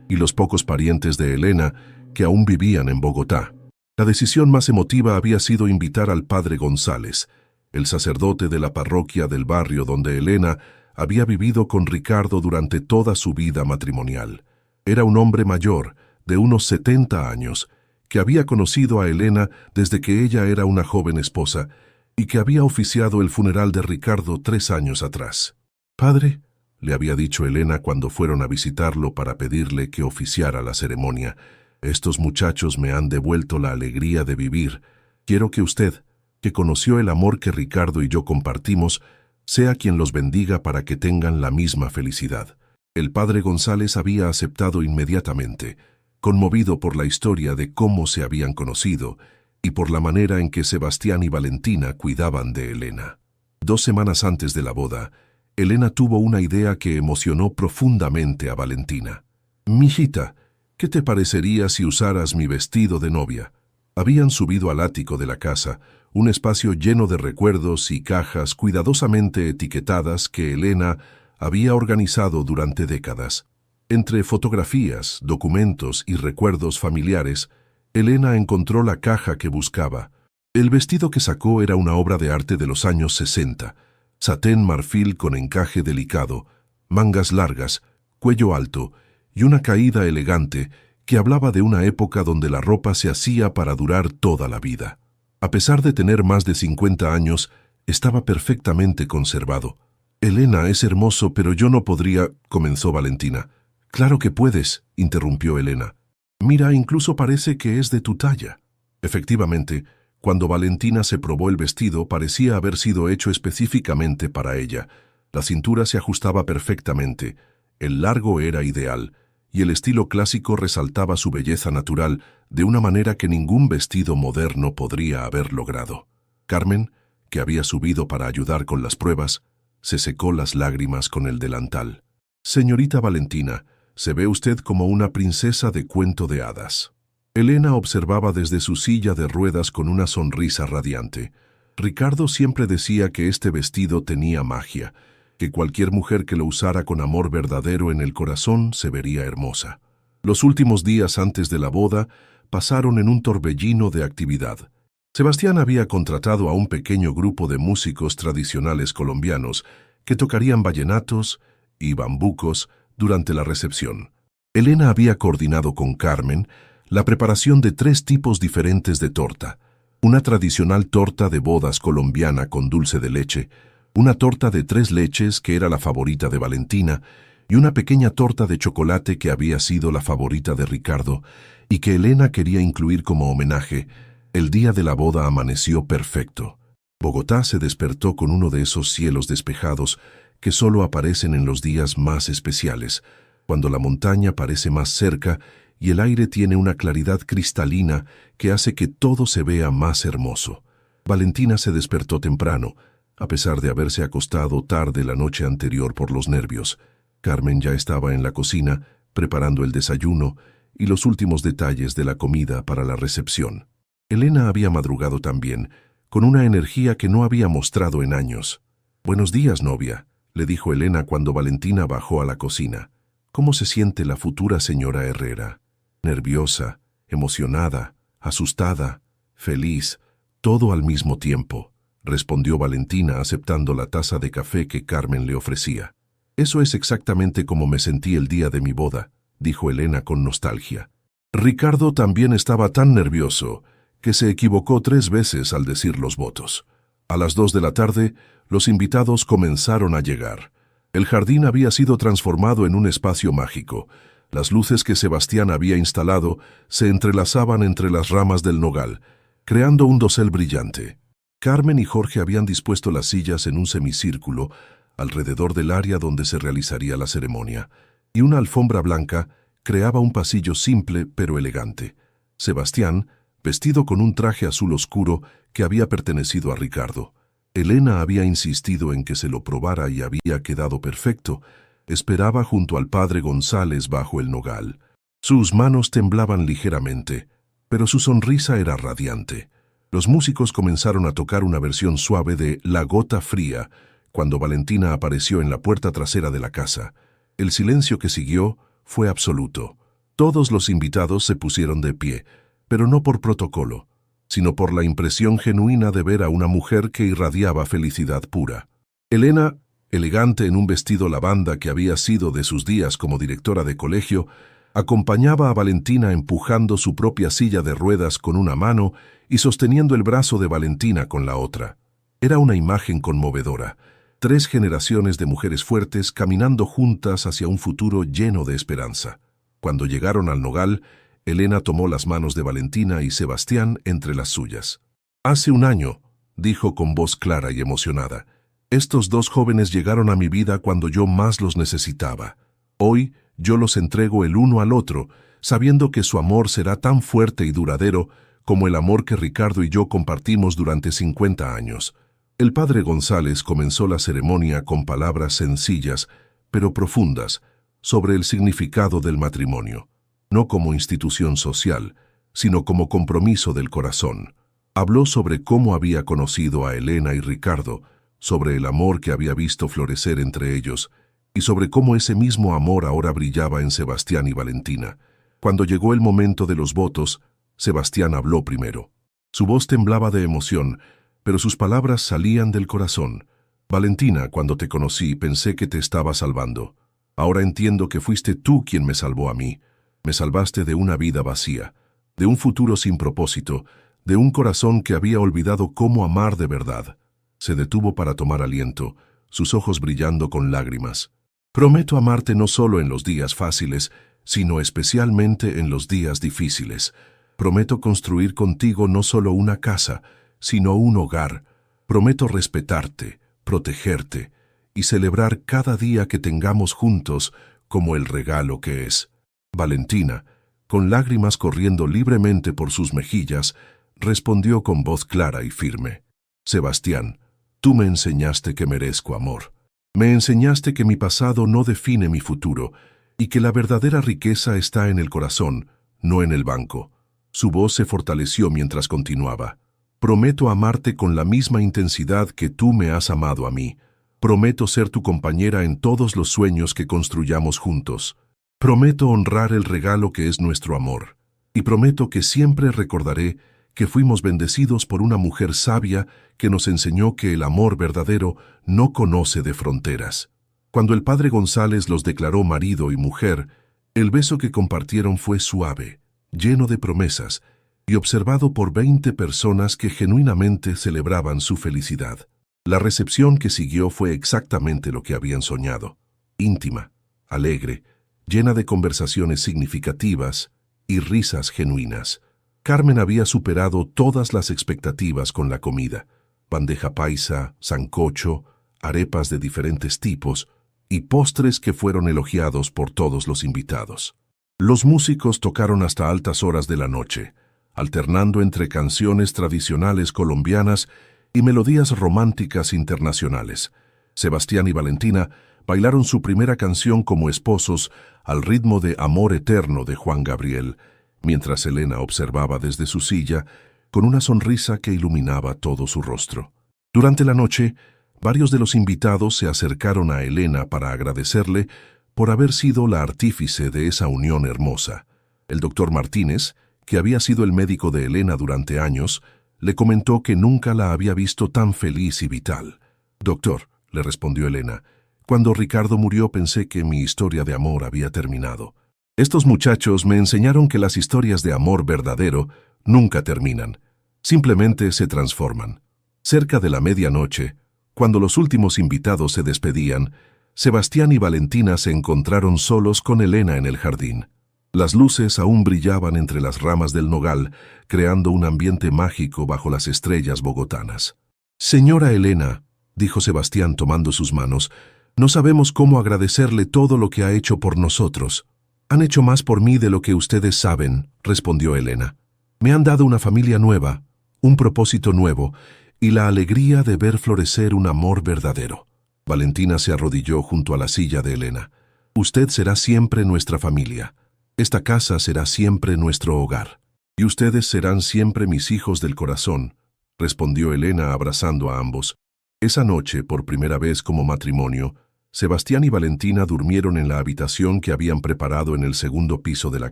y los pocos parientes de Elena que aún vivían en Bogotá. La decisión más emotiva había sido invitar al padre González, el sacerdote de la parroquia del barrio donde Elena había vivido con Ricardo durante toda su vida matrimonial. Era un hombre mayor, de unos 70 años, que había conocido a Elena desde que ella era una joven esposa y que había oficiado el funeral de Ricardo 3 años atrás. «Padre», le había dicho Elena cuando fueron a visitarlo para pedirle que oficiara la ceremonia, «estos muchachos me han devuelto la alegría de vivir. Quiero que usted, que conoció el amor que Ricardo y yo compartimos, sea quien los bendiga para que tengan la misma felicidad». El padre González había aceptado inmediatamente, conmovido por la historia de cómo se habían conocido y por la manera en que Sebastián y Valentina cuidaban de Elena. 2 semanas antes de la boda, Elena tuvo una idea que emocionó profundamente a Valentina. «Mijita, ¿qué te parecería si usaras mi vestido de novia?». Habían subido al ático de la casa, un espacio lleno de recuerdos y cajas cuidadosamente etiquetadas que Elena había organizado durante décadas. Entre fotografías, documentos y recuerdos familiares, Elena encontró la caja que buscaba. El vestido que sacó era una obra de arte de los años 60, satén marfil con encaje delicado, mangas largas, cuello alto y una caída elegante que hablaba de una época donde la ropa se hacía para durar toda la vida. A pesar de tener más de 50 años, estaba perfectamente conservado. «Elena, es hermoso, pero yo no podría», comenzó Valentina. «Claro que puedes», interrumpió Elena. «Mira, incluso parece que es de tu talla». Efectivamente, cuando Valentina se probó el vestido, parecía haber sido hecho específicamente para ella. La cintura se ajustaba perfectamente, el largo era ideal, y el estilo clásico resaltaba su belleza natural de una manera que ningún vestido moderno podría haber logrado. Carmen, que había subido para ayudar con las pruebas, se secó las lágrimas con el delantal. «Señorita Valentina, se ve usted como una princesa de cuento de hadas». Elena observaba desde su silla de ruedas con una sonrisa radiante. Ricardo siempre decía que este vestido tenía magia, que cualquier mujer que lo usara con amor verdadero en el corazón se vería hermosa. Los últimos días antes de la boda pasaron en un torbellino de actividad. Sebastián había contratado a un pequeño grupo de músicos tradicionales colombianos que tocarían vallenatos y bambucos durante la recepción. Elena había coordinado con Carmen la preparación de 3 tipos diferentes de torta: una tradicional torta de bodas colombiana con dulce de leche, una torta de 3 leches que era la favorita de Valentina y una pequeña torta de chocolate que había sido la favorita de Ricardo y que Elena quería incluir como homenaje. El día de la boda amaneció perfecto. Bogotá se despertó con uno de esos cielos despejados que solo aparecen en los días más especiales, cuando la montaña parece más cerca y el aire tiene una claridad cristalina que hace que todo se vea más hermoso. Valentina se despertó temprano, a pesar de haberse acostado tarde la noche anterior por los nervios. Carmen ya estaba en la cocina, preparando el desayuno y los últimos detalles de la comida para la recepción. Elena había madrugado también, con una energía que no había mostrado en años. «Buenos días, novia», le dijo Elena cuando Valentina bajó a la cocina. «¿Cómo se siente la futura señora Herrera?» «Nerviosa, emocionada, asustada, feliz, todo al mismo tiempo», respondió Valentina aceptando la taza de café que Carmen le ofrecía. «Eso es exactamente como me sentí el día de mi boda», dijo Elena con nostalgia. Ricardo también estaba tan nervioso que se equivocó 3 veces al decir los votos. A las 2 de la tarde, los invitados comenzaron a llegar. El jardín había sido transformado en un espacio mágico. Las luces que Sebastián había instalado se entrelazaban entre las ramas del nogal, creando un dosel brillante. Carmen y Jorge habían dispuesto las sillas en un semicírculo alrededor del área donde se realizaría la ceremonia, y una alfombra blanca creaba un pasillo simple pero elegante. Sebastián, vestido con un traje azul oscuro que había pertenecido a Ricardo. Elena había insistido en que se lo probara y había quedado perfecto. Esperaba junto al padre González bajo el nogal. Sus manos temblaban ligeramente, pero su sonrisa era radiante. Los músicos comenzaron a tocar una versión suave de La Gota Fría cuando Valentina apareció en la puerta trasera de la casa. El silencio que siguió fue absoluto. Todos los invitados se pusieron de pie, pero no por protocolo, sino por la impresión genuina de ver a una mujer que irradiaba felicidad pura. Elena, elegante en un vestido lavanda que había sido de sus días como directora de colegio, acompañaba a Valentina empujando su propia silla de ruedas con una mano y sosteniendo el brazo de Valentina con la otra. Era una imagen conmovedora. 3 generaciones de mujeres fuertes caminando juntas hacia un futuro lleno de esperanza. Cuando llegaron al nogal, Elena tomó las manos de Valentina y Sebastián entre las suyas. «Hace un año», dijo con voz clara y emocionada, «estos 2 jóvenes llegaron a mi vida cuando yo más los necesitaba. Hoy yo los entrego el uno al otro, sabiendo que su amor será tan fuerte y duradero como el amor que Ricardo y yo compartimos durante 50 años». El padre González comenzó la ceremonia con palabras sencillas, pero profundas, sobre el significado del matrimonio. No como institución social, sino como compromiso del corazón. Habló sobre cómo había conocido a Elena y Ricardo, sobre el amor que había visto florecer entre ellos, y sobre cómo ese mismo amor ahora brillaba en Sebastián y Valentina. Cuando llegó el momento de los votos, Sebastián habló primero. Su voz temblaba de emoción, pero sus palabras salían del corazón. «Valentina, cuando te conocí pensé que te estaba salvando. Ahora entiendo que fuiste tú quien me salvó a mí. Me salvaste de una vida vacía, de un futuro sin propósito, de un corazón que había olvidado cómo amar de verdad». Se detuvo para tomar aliento, sus ojos brillando con lágrimas. «Prometo amarte no solo en los días fáciles, sino especialmente en los días difíciles. Prometo construir contigo no solo una casa, sino un hogar. Prometo respetarte, protegerte y celebrar cada día que tengamos juntos como el regalo que es». Valentina, con lágrimas corriendo libremente por sus mejillas, respondió con voz clara y firme: «Sebastián, tú me enseñaste que merezco amor. Me enseñaste que mi pasado no define mi futuro y que la verdadera riqueza está en el corazón, no en el banco». Su voz se fortaleció mientras continuaba: «Prometo amarte con la misma intensidad que tú me has amado a mí. Prometo ser tu compañera en todos los sueños que construyamos juntos. Prometo honrar el regalo que es nuestro amor. Y prometo que siempre recordaré que fuimos bendecidos por una mujer sabia que nos enseñó que el amor verdadero no conoce de fronteras». Cuando el padre González los declaró marido y mujer, el beso que compartieron fue suave, lleno de promesas, y observado por 20 personas que genuinamente celebraban su felicidad. La recepción que siguió fue exactamente lo que habían soñado: íntima, alegre, llena de conversaciones significativas y risas genuinas. Carmen había superado todas las expectativas con la comida: bandeja paisa, sancocho, arepas de diferentes tipos y postres que fueron elogiados por todos los invitados. Los músicos tocaron hasta altas horas de la noche, alternando entre canciones tradicionales colombianas y melodías románticas internacionales. Sebastián y Valentina bailaron su primera canción como esposos al ritmo de Amor Eterno de Juan Gabriel, mientras Elena observaba desde su silla con una sonrisa que iluminaba todo su rostro. Durante la noche, varios de los invitados se acercaron a Elena para agradecerle por haber sido la artífice de esa unión hermosa. El doctor Martínez, que había sido el médico de Elena durante años, le comentó que nunca la había visto tan feliz y vital. «Doctor», le respondió Elena, «cuando Ricardo murió pensé que mi historia de amor había terminado. Estos muchachos me enseñaron que las historias de amor verdadero nunca terminan, simplemente se transforman». Cerca de la medianoche, cuando los últimos invitados se despedían, Sebastián y Valentina se encontraron solos con Elena en el jardín. Las luces aún brillaban entre las ramas del nogal, creando un ambiente mágico bajo las estrellas bogotanas. «Señora Elena», dijo Sebastián tomando sus manos, «no sabemos cómo agradecerle todo lo que ha hecho por nosotros». «Han hecho más por mí de lo que ustedes saben», respondió Elena. «Me han dado una familia nueva, un propósito nuevo y la alegría de ver florecer un amor verdadero». Valentina se arrodilló junto a la silla de Elena. «Usted será siempre nuestra familia. Esta casa será siempre nuestro hogar. Y ustedes serán siempre mis hijos del corazón», respondió Elena abrazando a ambos. Esa noche, por primera vez como matrimonio, Sebastián y Valentina durmieron en la habitación que habían preparado en el segundo piso de la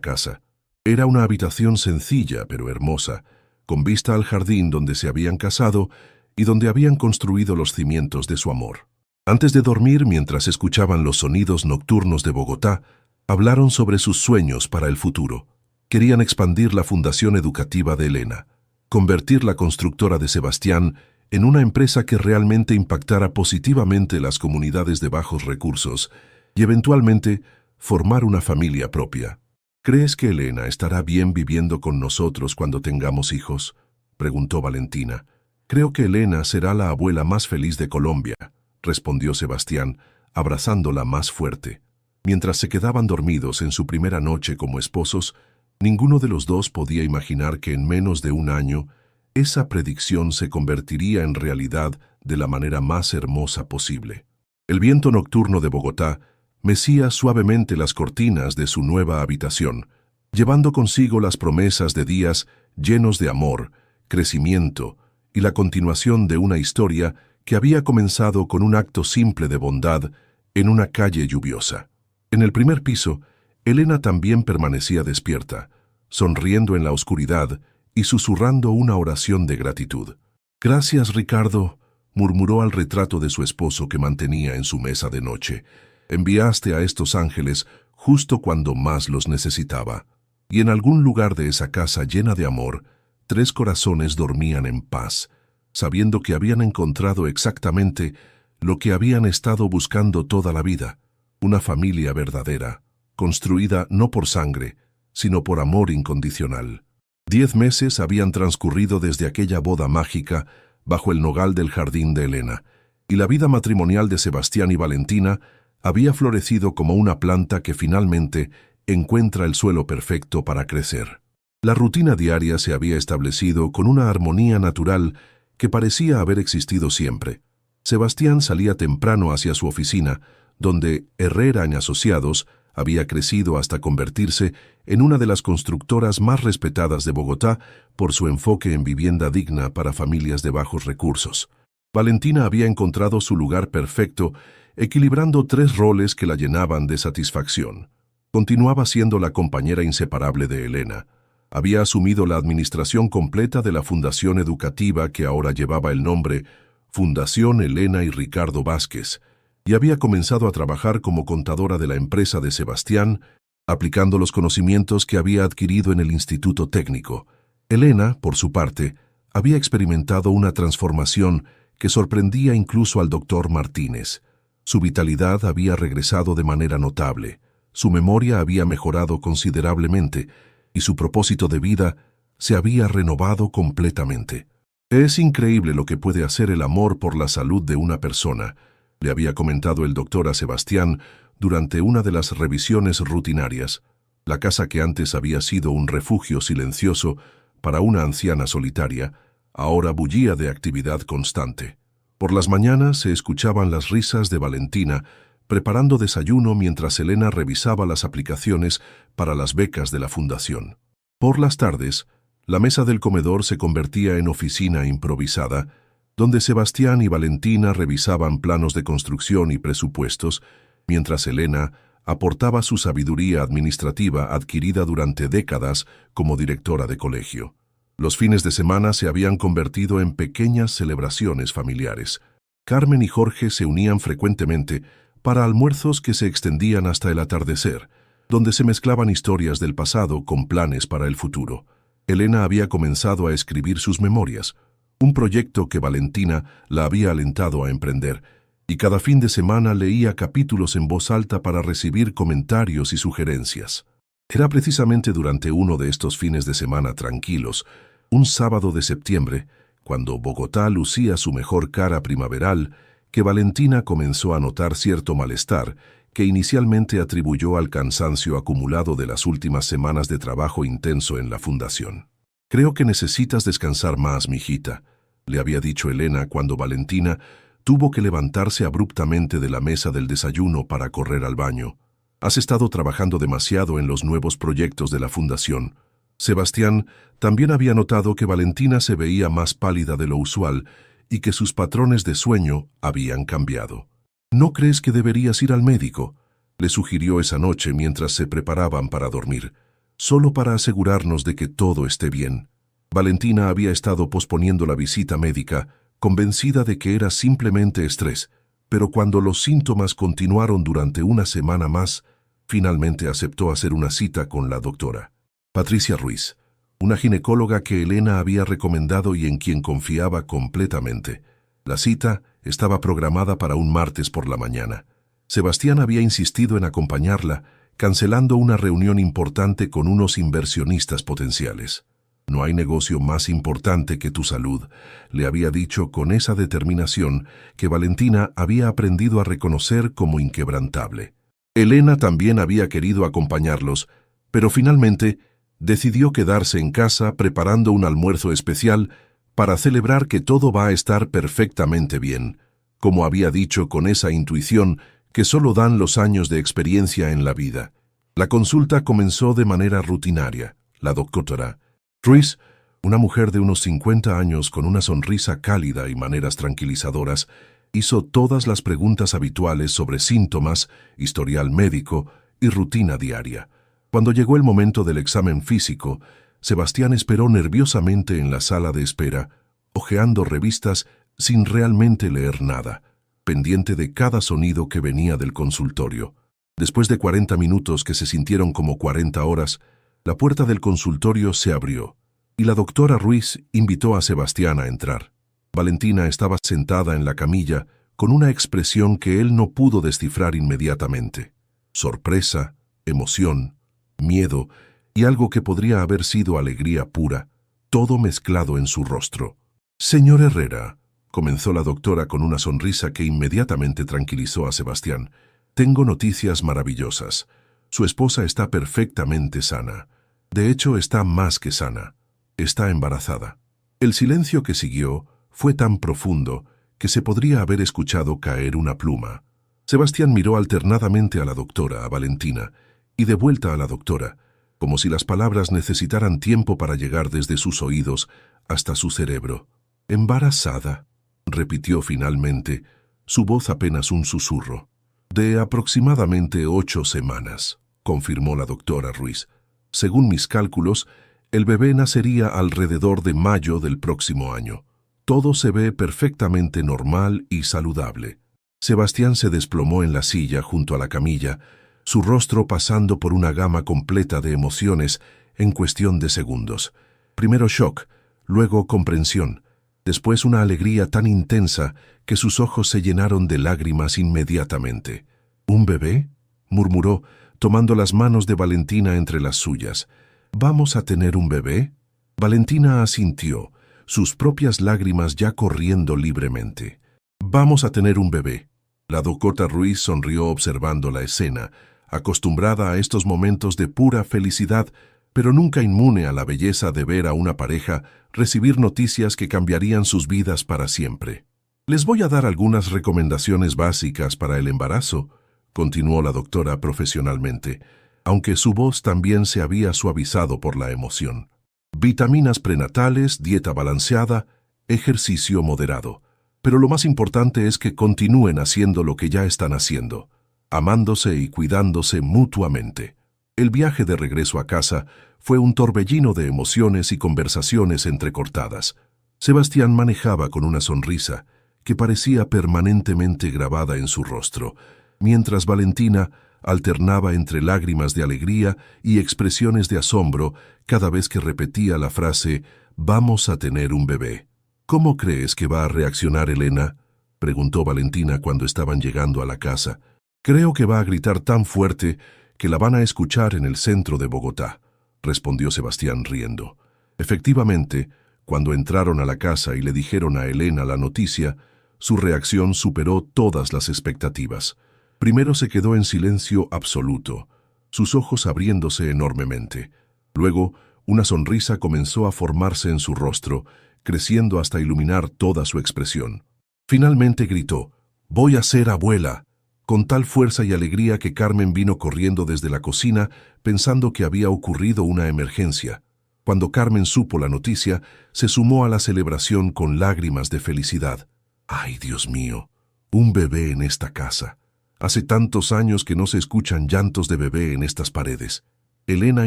casa. Era una habitación sencilla pero hermosa, con vista al jardín donde se habían casado y donde habían construido los cimientos de su amor. Antes de dormir, mientras escuchaban los sonidos nocturnos de Bogotá, hablaron sobre sus sueños para el futuro. Querían expandir la fundación educativa de Elena, convertir la constructora de Sebastián en una empresa que realmente impactara positivamente las comunidades de bajos recursos y eventualmente formar una familia propia. «¿Crees que Elena estará bien viviendo con nosotros cuando tengamos hijos?», preguntó Valentina. «Creo que Elena será la abuela más feliz de Colombia», respondió Sebastián, abrazándola más fuerte. Mientras se quedaban dormidos en su primera noche como esposos, ninguno de los dos podía imaginar que en menos de un año esa predicción se convertiría en realidad de la manera más hermosa posible. El viento nocturno de Bogotá mecía suavemente las cortinas de su nueva habitación, llevando consigo las promesas de días llenos de amor, crecimiento y la continuación de una historia que había comenzado con un acto simple de bondad en una calle lluviosa. En el primer piso, Elena también permanecía despierta, sonriendo en la oscuridad y susurrando una oración de gratitud. «Gracias, Ricardo», murmuró al retrato de su esposo que mantenía en su mesa de noche. «Enviaste a estos ángeles justo cuando más los necesitaba». Y en algún lugar de esa casa llena de amor, 3 corazones dormían en paz, sabiendo que habían encontrado exactamente lo que habían estado buscando toda la vida: una familia verdadera, construida no por sangre, sino por amor incondicional. 10 meses habían transcurrido desde aquella boda mágica bajo el nogal del jardín de Elena, y la vida matrimonial de Sebastián y Valentina había florecido como una planta que finalmente encuentra el suelo perfecto para crecer. La rutina diaria se había establecido con una armonía natural que parecía haber existido siempre. Sebastián salía temprano hacia su oficina, donde Herrera y Asociados había crecido hasta convertirse en una de las constructoras más respetadas de Bogotá por su enfoque en vivienda digna para familias de bajos recursos. Valentina había encontrado su lugar perfecto, equilibrando 3 roles que la llenaban de satisfacción. Continuaba siendo la compañera inseparable de Elena. Había asumido la administración completa de la fundación educativa que ahora llevaba el nombre Fundación Elena y Ricardo Vázquez, y había comenzado a trabajar como contadora de la empresa de Sebastián, aplicando los conocimientos que había adquirido en el Instituto Técnico. Elena, por su parte, había experimentado una transformación que sorprendía incluso al doctor Martínez. Su vitalidad había regresado de manera notable, su memoria había mejorado considerablemente y su propósito de vida se había renovado completamente. Es increíble lo que puede hacer el amor por la salud de una persona, le había comentado el doctor a Sebastián durante una de las revisiones rutinarias. La casa que antes había sido un refugio silencioso para una anciana solitaria, ahora bullía de actividad constante. Por las mañanas se escuchaban las risas de Valentina, preparando desayuno mientras Elena revisaba las aplicaciones para las becas de la fundación. Por las tardes, la mesa del comedor se convertía en oficina improvisada, donde Sebastián y Valentina revisaban planos de construcción y presupuestos, mientras Elena aportaba su sabiduría administrativa adquirida durante décadas como directora de colegio. Los fines de semana se habían convertido en pequeñas celebraciones familiares. Carmen y Jorge se unían frecuentemente para almuerzos que se extendían hasta el atardecer, donde se mezclaban historias del pasado con planes para el futuro. Elena había comenzado a escribir sus memorias, un proyecto que Valentina la había alentado a emprender, y cada fin de semana leía capítulos en voz alta para recibir comentarios y sugerencias. Era precisamente durante uno de estos fines de semana tranquilos, un sábado de septiembre, cuando Bogotá lucía su mejor cara primaveral, que Valentina comenzó a notar cierto malestar que inicialmente atribuyó al cansancio acumulado de las últimas semanas de trabajo intenso en la fundación. «Creo que necesitas descansar más, mijita», le había dicho Elena cuando Valentina tuvo que levantarse abruptamente de la mesa del desayuno para correr al baño. «Has estado trabajando demasiado en los nuevos proyectos de la fundación». Sebastián también había notado que Valentina se veía más pálida de lo usual y que sus patrones de sueño habían cambiado. «¿No crees que deberías ir al médico?», le sugirió esa noche mientras se preparaban para dormir, «solo para asegurarnos de que todo esté bien». Valentina había estado posponiendo la visita médica, convencida de que era simplemente estrés, pero cuando los síntomas continuaron durante una semana más, finalmente aceptó hacer una cita con la doctora Patricia Ruiz, una ginecóloga que Elena había recomendado y en quien confiaba completamente. La cita estaba programada para un martes por la mañana. Sebastián había insistido en acompañarla, cancelando una reunión importante con unos inversionistas potenciales. «No hay negocio más importante que tu salud», le había dicho con esa determinación que Valentina había aprendido a reconocer como inquebrantable. Elena también había querido acompañarlos, pero finalmente decidió quedarse en casa preparando un almuerzo especial para celebrar que todo va a estar perfectamente bien, como había dicho con esa intuición que solo dan los años de experiencia en la vida. La consulta comenzó de manera rutinaria. La doctora Ruiz, una mujer de unos 50 años con una sonrisa cálida y maneras tranquilizadoras, hizo todas las preguntas habituales sobre síntomas, historial médico y rutina diaria. Cuando llegó el momento del examen físico, Sebastián esperó nerviosamente en la sala de espera, hojeando revistas sin realmente leer nada, pendiente de cada sonido que venía del consultorio. Después de 40 minutos que se sintieron como 40 horas, la puerta del consultorio se abrió, y la doctora Ruiz invitó a Sebastián a entrar. Valentina estaba sentada en la camilla con una expresión que él no pudo descifrar inmediatamente. Sorpresa, emoción, miedo y algo que podría haber sido alegría pura, todo mezclado en su rostro. «Señor Herrera», comenzó la doctora con una sonrisa que inmediatamente tranquilizó a Sebastián, «tengo noticias maravillosas. Su esposa está perfectamente sana. De hecho, está más que sana. Está embarazada». El silencio que siguió fue tan profundo que se podría haber escuchado caer una pluma. Sebastián miró alternadamente a la doctora, a Valentina, y de vuelta a la doctora, como si las palabras necesitaran tiempo para llegar desde sus oídos hasta su cerebro. «Embarazada», repitió finalmente, su voz apenas un susurro. «De aproximadamente 8 semanas», confirmó la doctora Ruiz. «Según mis cálculos, el bebé nacería alrededor de mayo del próximo año. Todo se ve perfectamente normal y saludable». Sebastián se desplomó en la silla junto a la camilla, su rostro pasando por una gama completa de emociones en cuestión de segundos. Primero shock, luego comprensión, después una alegría tan intensa que sus ojos se llenaron de lágrimas inmediatamente. ¿Un bebé?, murmuró, tomando las manos de Valentina entre las suyas. ¿Vamos a tener un bebé? Valentina asintió, sus propias lágrimas ya corriendo libremente. Vamos a tener un bebé. La doctora Ruiz sonrió observando la escena, acostumbrada a estos momentos de pura felicidad, pero nunca inmune a la belleza de ver a una pareja recibir noticias que cambiarían sus vidas para siempre. Les voy a dar algunas recomendaciones básicas para el embarazo, continuó la doctora profesionalmente, aunque su voz también se había suavizado por la emoción. Vitaminas prenatales, dieta balanceada, ejercicio moderado. Pero lo más importante es que continúen haciendo lo que ya están haciendo, amándose y cuidándose mutuamente. El viaje de regreso a casa fue un torbellino de emociones y conversaciones entrecortadas. Sebastián manejaba con una sonrisa que parecía permanentemente grabada en su rostro, mientras Valentina alternaba entre lágrimas de alegría y expresiones de asombro cada vez que repetía la frase «Vamos a tener un bebé». «¿Cómo crees que va a reaccionar Elena?», preguntó Valentina cuando estaban llegando a la casa. «Creo que va a gritar tan fuerte que la van a escuchar en el centro de Bogotá», respondió Sebastián riendo. Efectivamente, cuando entraron a la casa y le dijeron a Elena la noticia, su reacción superó todas las expectativas. Primero se quedó en silencio absoluto, sus ojos abriéndose enormemente. Luego, una sonrisa comenzó a formarse en su rostro, creciendo hasta iluminar toda su expresión. Finalmente gritó, «Voy a ser abuela», con tal fuerza y alegría que Carmen vino corriendo desde la cocina pensando que había ocurrido una emergencia. Cuando Carmen supo la noticia, se sumó a la celebración con lágrimas de felicidad. «¡Ay, Dios mío! Un bebé en esta casa. Hace tantos años que no se escuchan llantos de bebé en estas paredes». Elena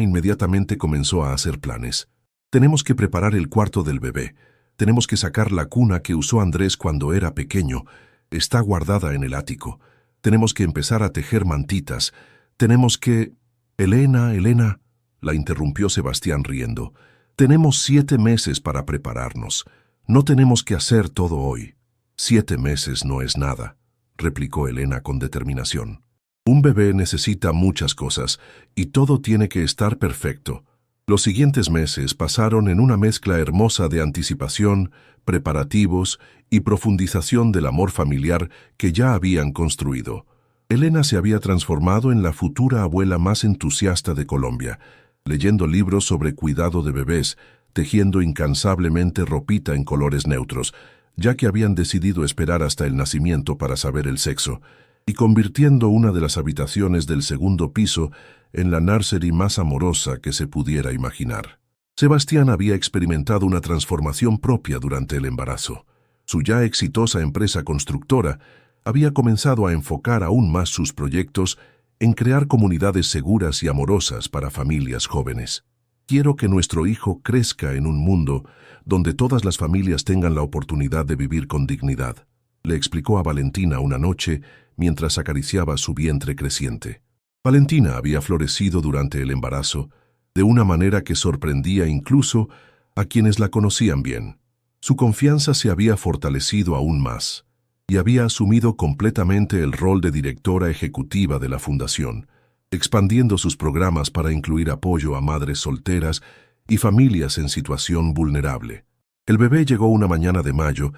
inmediatamente comenzó a hacer planes. «Tenemos que preparar el cuarto del bebé. Tenemos que sacar la cuna que usó Andrés cuando era pequeño. Está guardada en el ático. Tenemos que empezar a tejer mantitas. Tenemos que...» Elena, la interrumpió Sebastián riendo. «Tenemos 7 meses para prepararnos. No tenemos que hacer todo hoy». «7 meses no es nada», replicó Elena con determinación. «Un bebé necesita muchas cosas y todo tiene que estar perfecto». Los siguientes meses pasaron en una mezcla hermosa de anticipación, preparativos y profundización del amor familiar que ya habían construido. Elena se había transformado en la futura abuela más entusiasta de Colombia, leyendo libros sobre cuidado de bebés, tejiendo incansablemente ropita en colores neutros, ya que habían decidido esperar hasta el nacimiento para saber el sexo, y convirtiendo una de las habitaciones del segundo piso en la nursery más amorosa que se pudiera imaginar. Sebastián había experimentado una transformación propia durante el embarazo. Su ya exitosa empresa constructora había comenzado a enfocar aún más sus proyectos en crear comunidades seguras y amorosas para familias jóvenes. «Quiero que nuestro hijo crezca en un mundo donde todas las familias tengan la oportunidad de vivir con dignidad», le explicó a Valentina una noche mientras acariciaba su vientre creciente. Valentina había florecido durante el embarazo de una manera que sorprendía incluso a quienes la conocían bien. Su confianza se había fortalecido aún más y había asumido completamente el rol de directora ejecutiva de la fundación, expandiendo sus programas para incluir apoyo a madres solteras y familias en situación vulnerable. El bebé llegó una mañana de mayo,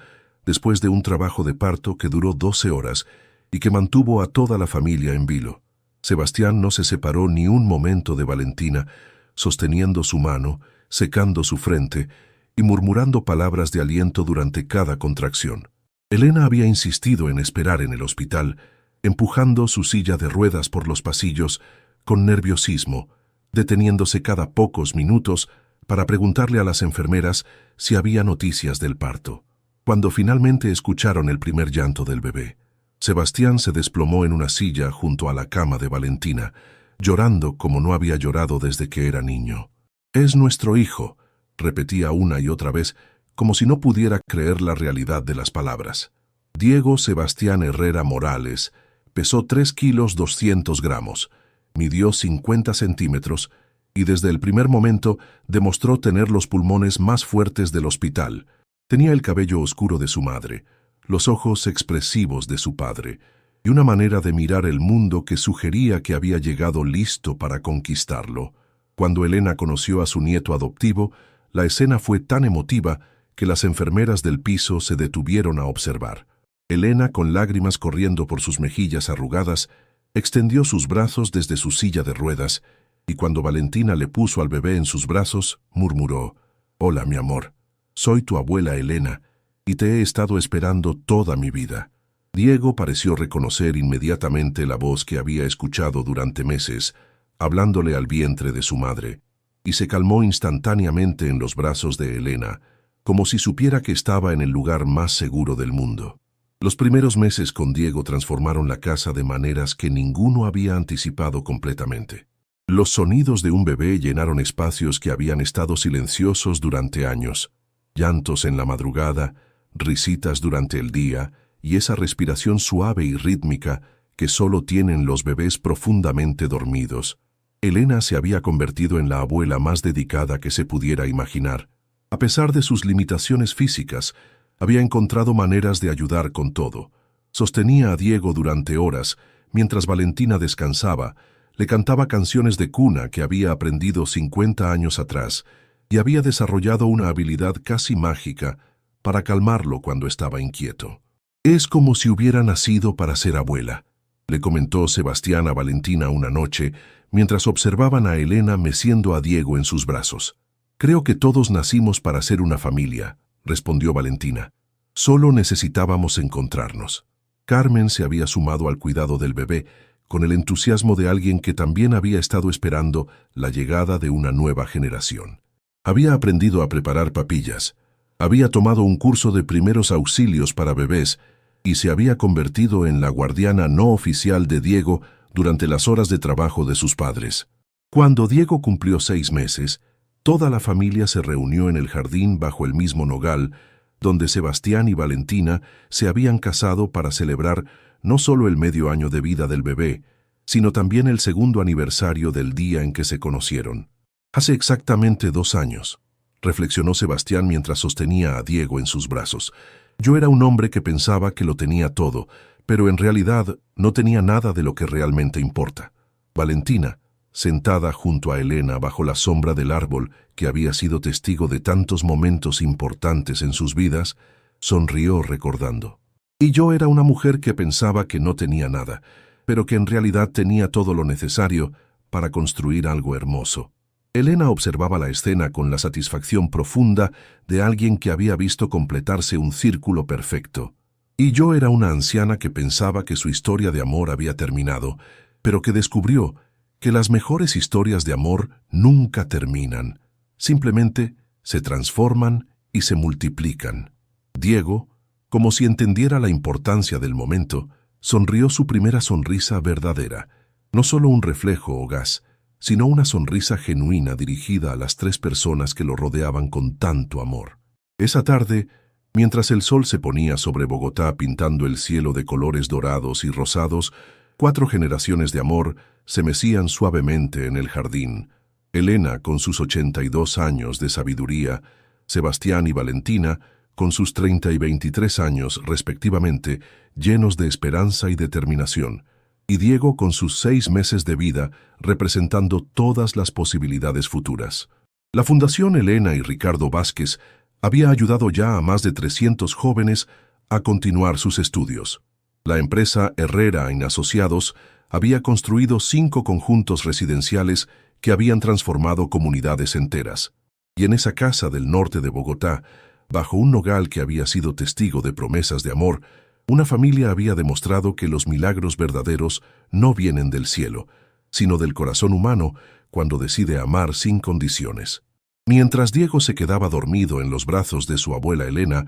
después de un trabajo de parto que duró 12 horas y que mantuvo a toda la familia en vilo. Sebastián no se separó ni un momento de Valentina, sosteniendo su mano, secando su frente y murmurando palabras de aliento durante cada contracción. Elena había insistido en esperar en el hospital, empujando su silla de ruedas por los pasillos con nerviosismo, deteniéndose cada pocos minutos para preguntarle a las enfermeras si había noticias del parto. Cuando finalmente escucharon el primer llanto del bebé, Sebastián se desplomó en una silla junto a la cama de Valentina, llorando como no había llorado desde que era niño. «Es nuestro hijo», repetía una y otra vez, como si no pudiera creer la realidad de las palabras. Diego Sebastián Herrera Morales pesó 3 kilos 200 gramos, midió 50 centímetros y desde el primer momento demostró tener los pulmones más fuertes del hospital. Tenía el cabello oscuro de su madre, los ojos expresivos de su padre y una manera de mirar el mundo que sugería que había llegado listo para conquistarlo. Cuando Elena conoció a su nieto adoptivo, la escena fue tan emotiva que las enfermeras del piso se detuvieron a observar. Elena, con lágrimas corriendo por sus mejillas arrugadas, extendió sus brazos desde su silla de ruedas y cuando Valentina le puso al bebé en sus brazos, murmuró: «Hola, mi amor, soy tu abuela Elena y te he estado esperando toda mi vida». Diego pareció reconocer inmediatamente la voz que había escuchado durante meses, hablándole al vientre de su madre, y se calmó instantáneamente en los brazos de Elena, como si supiera que estaba en el lugar más seguro del mundo. Los primeros meses con Diego transformaron la casa de maneras que ninguno había anticipado completamente. Los sonidos de un bebé llenaron espacios que habían estado silenciosos durante años. Llantos en la madrugada, risitas durante el día y esa respiración suave y rítmica que solo tienen los bebés profundamente dormidos. Elena se había convertido en la abuela más dedicada que se pudiera imaginar. A pesar de sus limitaciones físicas, había encontrado maneras de ayudar con todo. Sostenía a Diego durante horas, mientras Valentina descansaba, le cantaba canciones de cuna que había aprendido 50 años atrás y había desarrollado una habilidad casi mágica para calmarlo cuando estaba inquieto. «Es como si hubiera nacido para ser abuela», le comentó Sebastián a Valentina una noche, mientras observaban a Elena meciendo a Diego en sus brazos. «Creo que todos nacimos para ser una familia», respondió Valentina. «Solo necesitábamos encontrarnos». Carmen se había sumado al cuidado del bebé, con el entusiasmo de alguien que también había estado esperando la llegada de una nueva generación. Había aprendido a preparar papillas, había tomado un curso de primeros auxilios para bebés y se había convertido en la guardiana no oficial de Diego durante las horas de trabajo de sus padres. Cuando Diego cumplió 6 meses, toda la familia se reunió en el jardín bajo el mismo nogal, donde Sebastián y Valentina se habían casado para celebrar no solo el medio año de vida del bebé, sino también el segundo aniversario del día en que se conocieron. «Hace exactamente 2 años», reflexionó Sebastián mientras sostenía a Diego en sus brazos. «Yo era un hombre que pensaba que lo tenía todo, pero en realidad no tenía nada de lo que realmente importa». Valentina, sentada junto a Elena bajo la sombra del árbol que había sido testigo de tantos momentos importantes en sus vidas, sonrió recordando. «Y yo era una mujer que pensaba que no tenía nada, pero que en realidad tenía todo lo necesario para construir algo hermoso». Elena observaba la escena con la satisfacción profunda de alguien que había visto completarse un círculo perfecto. «Y yo era una anciana que pensaba que su historia de amor había terminado, pero que descubrió que las mejores historias de amor nunca terminan, simplemente se transforman y se multiplican». Diego, como si entendiera la importancia del momento, sonrió su primera sonrisa verdadera, no solo un reflejo o gas, sino una sonrisa genuina dirigida a las 3 personas que lo rodeaban con tanto amor. Esa tarde, mientras el sol se ponía sobre Bogotá pintando el cielo de colores dorados y rosados, 4 generaciones de amor se mecían suavemente en el jardín. Elena, con sus 82 años de sabiduría, Sebastián y Valentina, con sus 30 y 23 años respectivamente, llenos de esperanza y determinación, y Diego con sus 6 meses de vida representando todas las posibilidades futuras. La Fundación Elena y Ricardo Vázquez había ayudado ya a más de 300 jóvenes a continuar sus estudios. La empresa Herrera y Asociados había construido 5 conjuntos residenciales que habían transformado comunidades enteras. Y en esa casa del norte de Bogotá, bajo un nogal que había sido testigo de promesas de amor, una familia había demostrado que los milagros verdaderos no vienen del cielo, sino del corazón humano cuando decide amar sin condiciones. Mientras Diego se quedaba dormido en los brazos de su abuela Elena,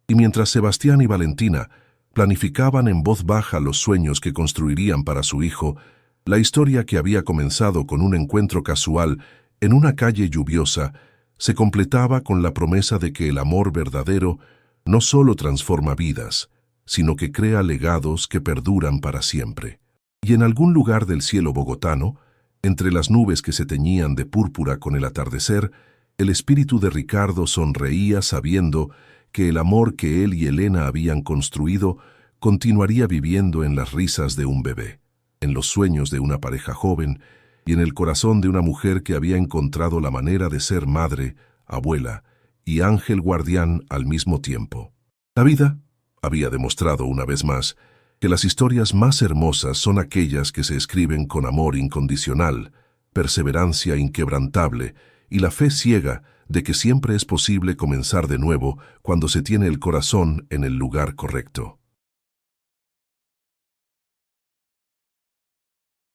y mientras Sebastián y Valentina planificaban en voz baja los sueños que construirían para su hijo, la historia que había comenzado con un encuentro casual en una calle lluviosa se completaba con la promesa de que el amor verdadero no solo transforma vidas, sino que crea legados que perduran para siempre. Y en algún lugar del cielo bogotano, entre las nubes que se teñían de púrpura con el atardecer, el espíritu de Ricardo sonreía sabiendo que el amor que él y Elena habían construido continuaría viviendo en las risas de un bebé, en los sueños de una pareja joven y en el corazón de una mujer que había encontrado la manera de ser madre, abuela y ángel guardián al mismo tiempo. La vida había demostrado una vez más que las historias más hermosas son aquellas que se escriben con amor incondicional, perseverancia inquebrantable y la fe ciega de que siempre es posible comenzar de nuevo cuando se tiene el corazón en el lugar correcto.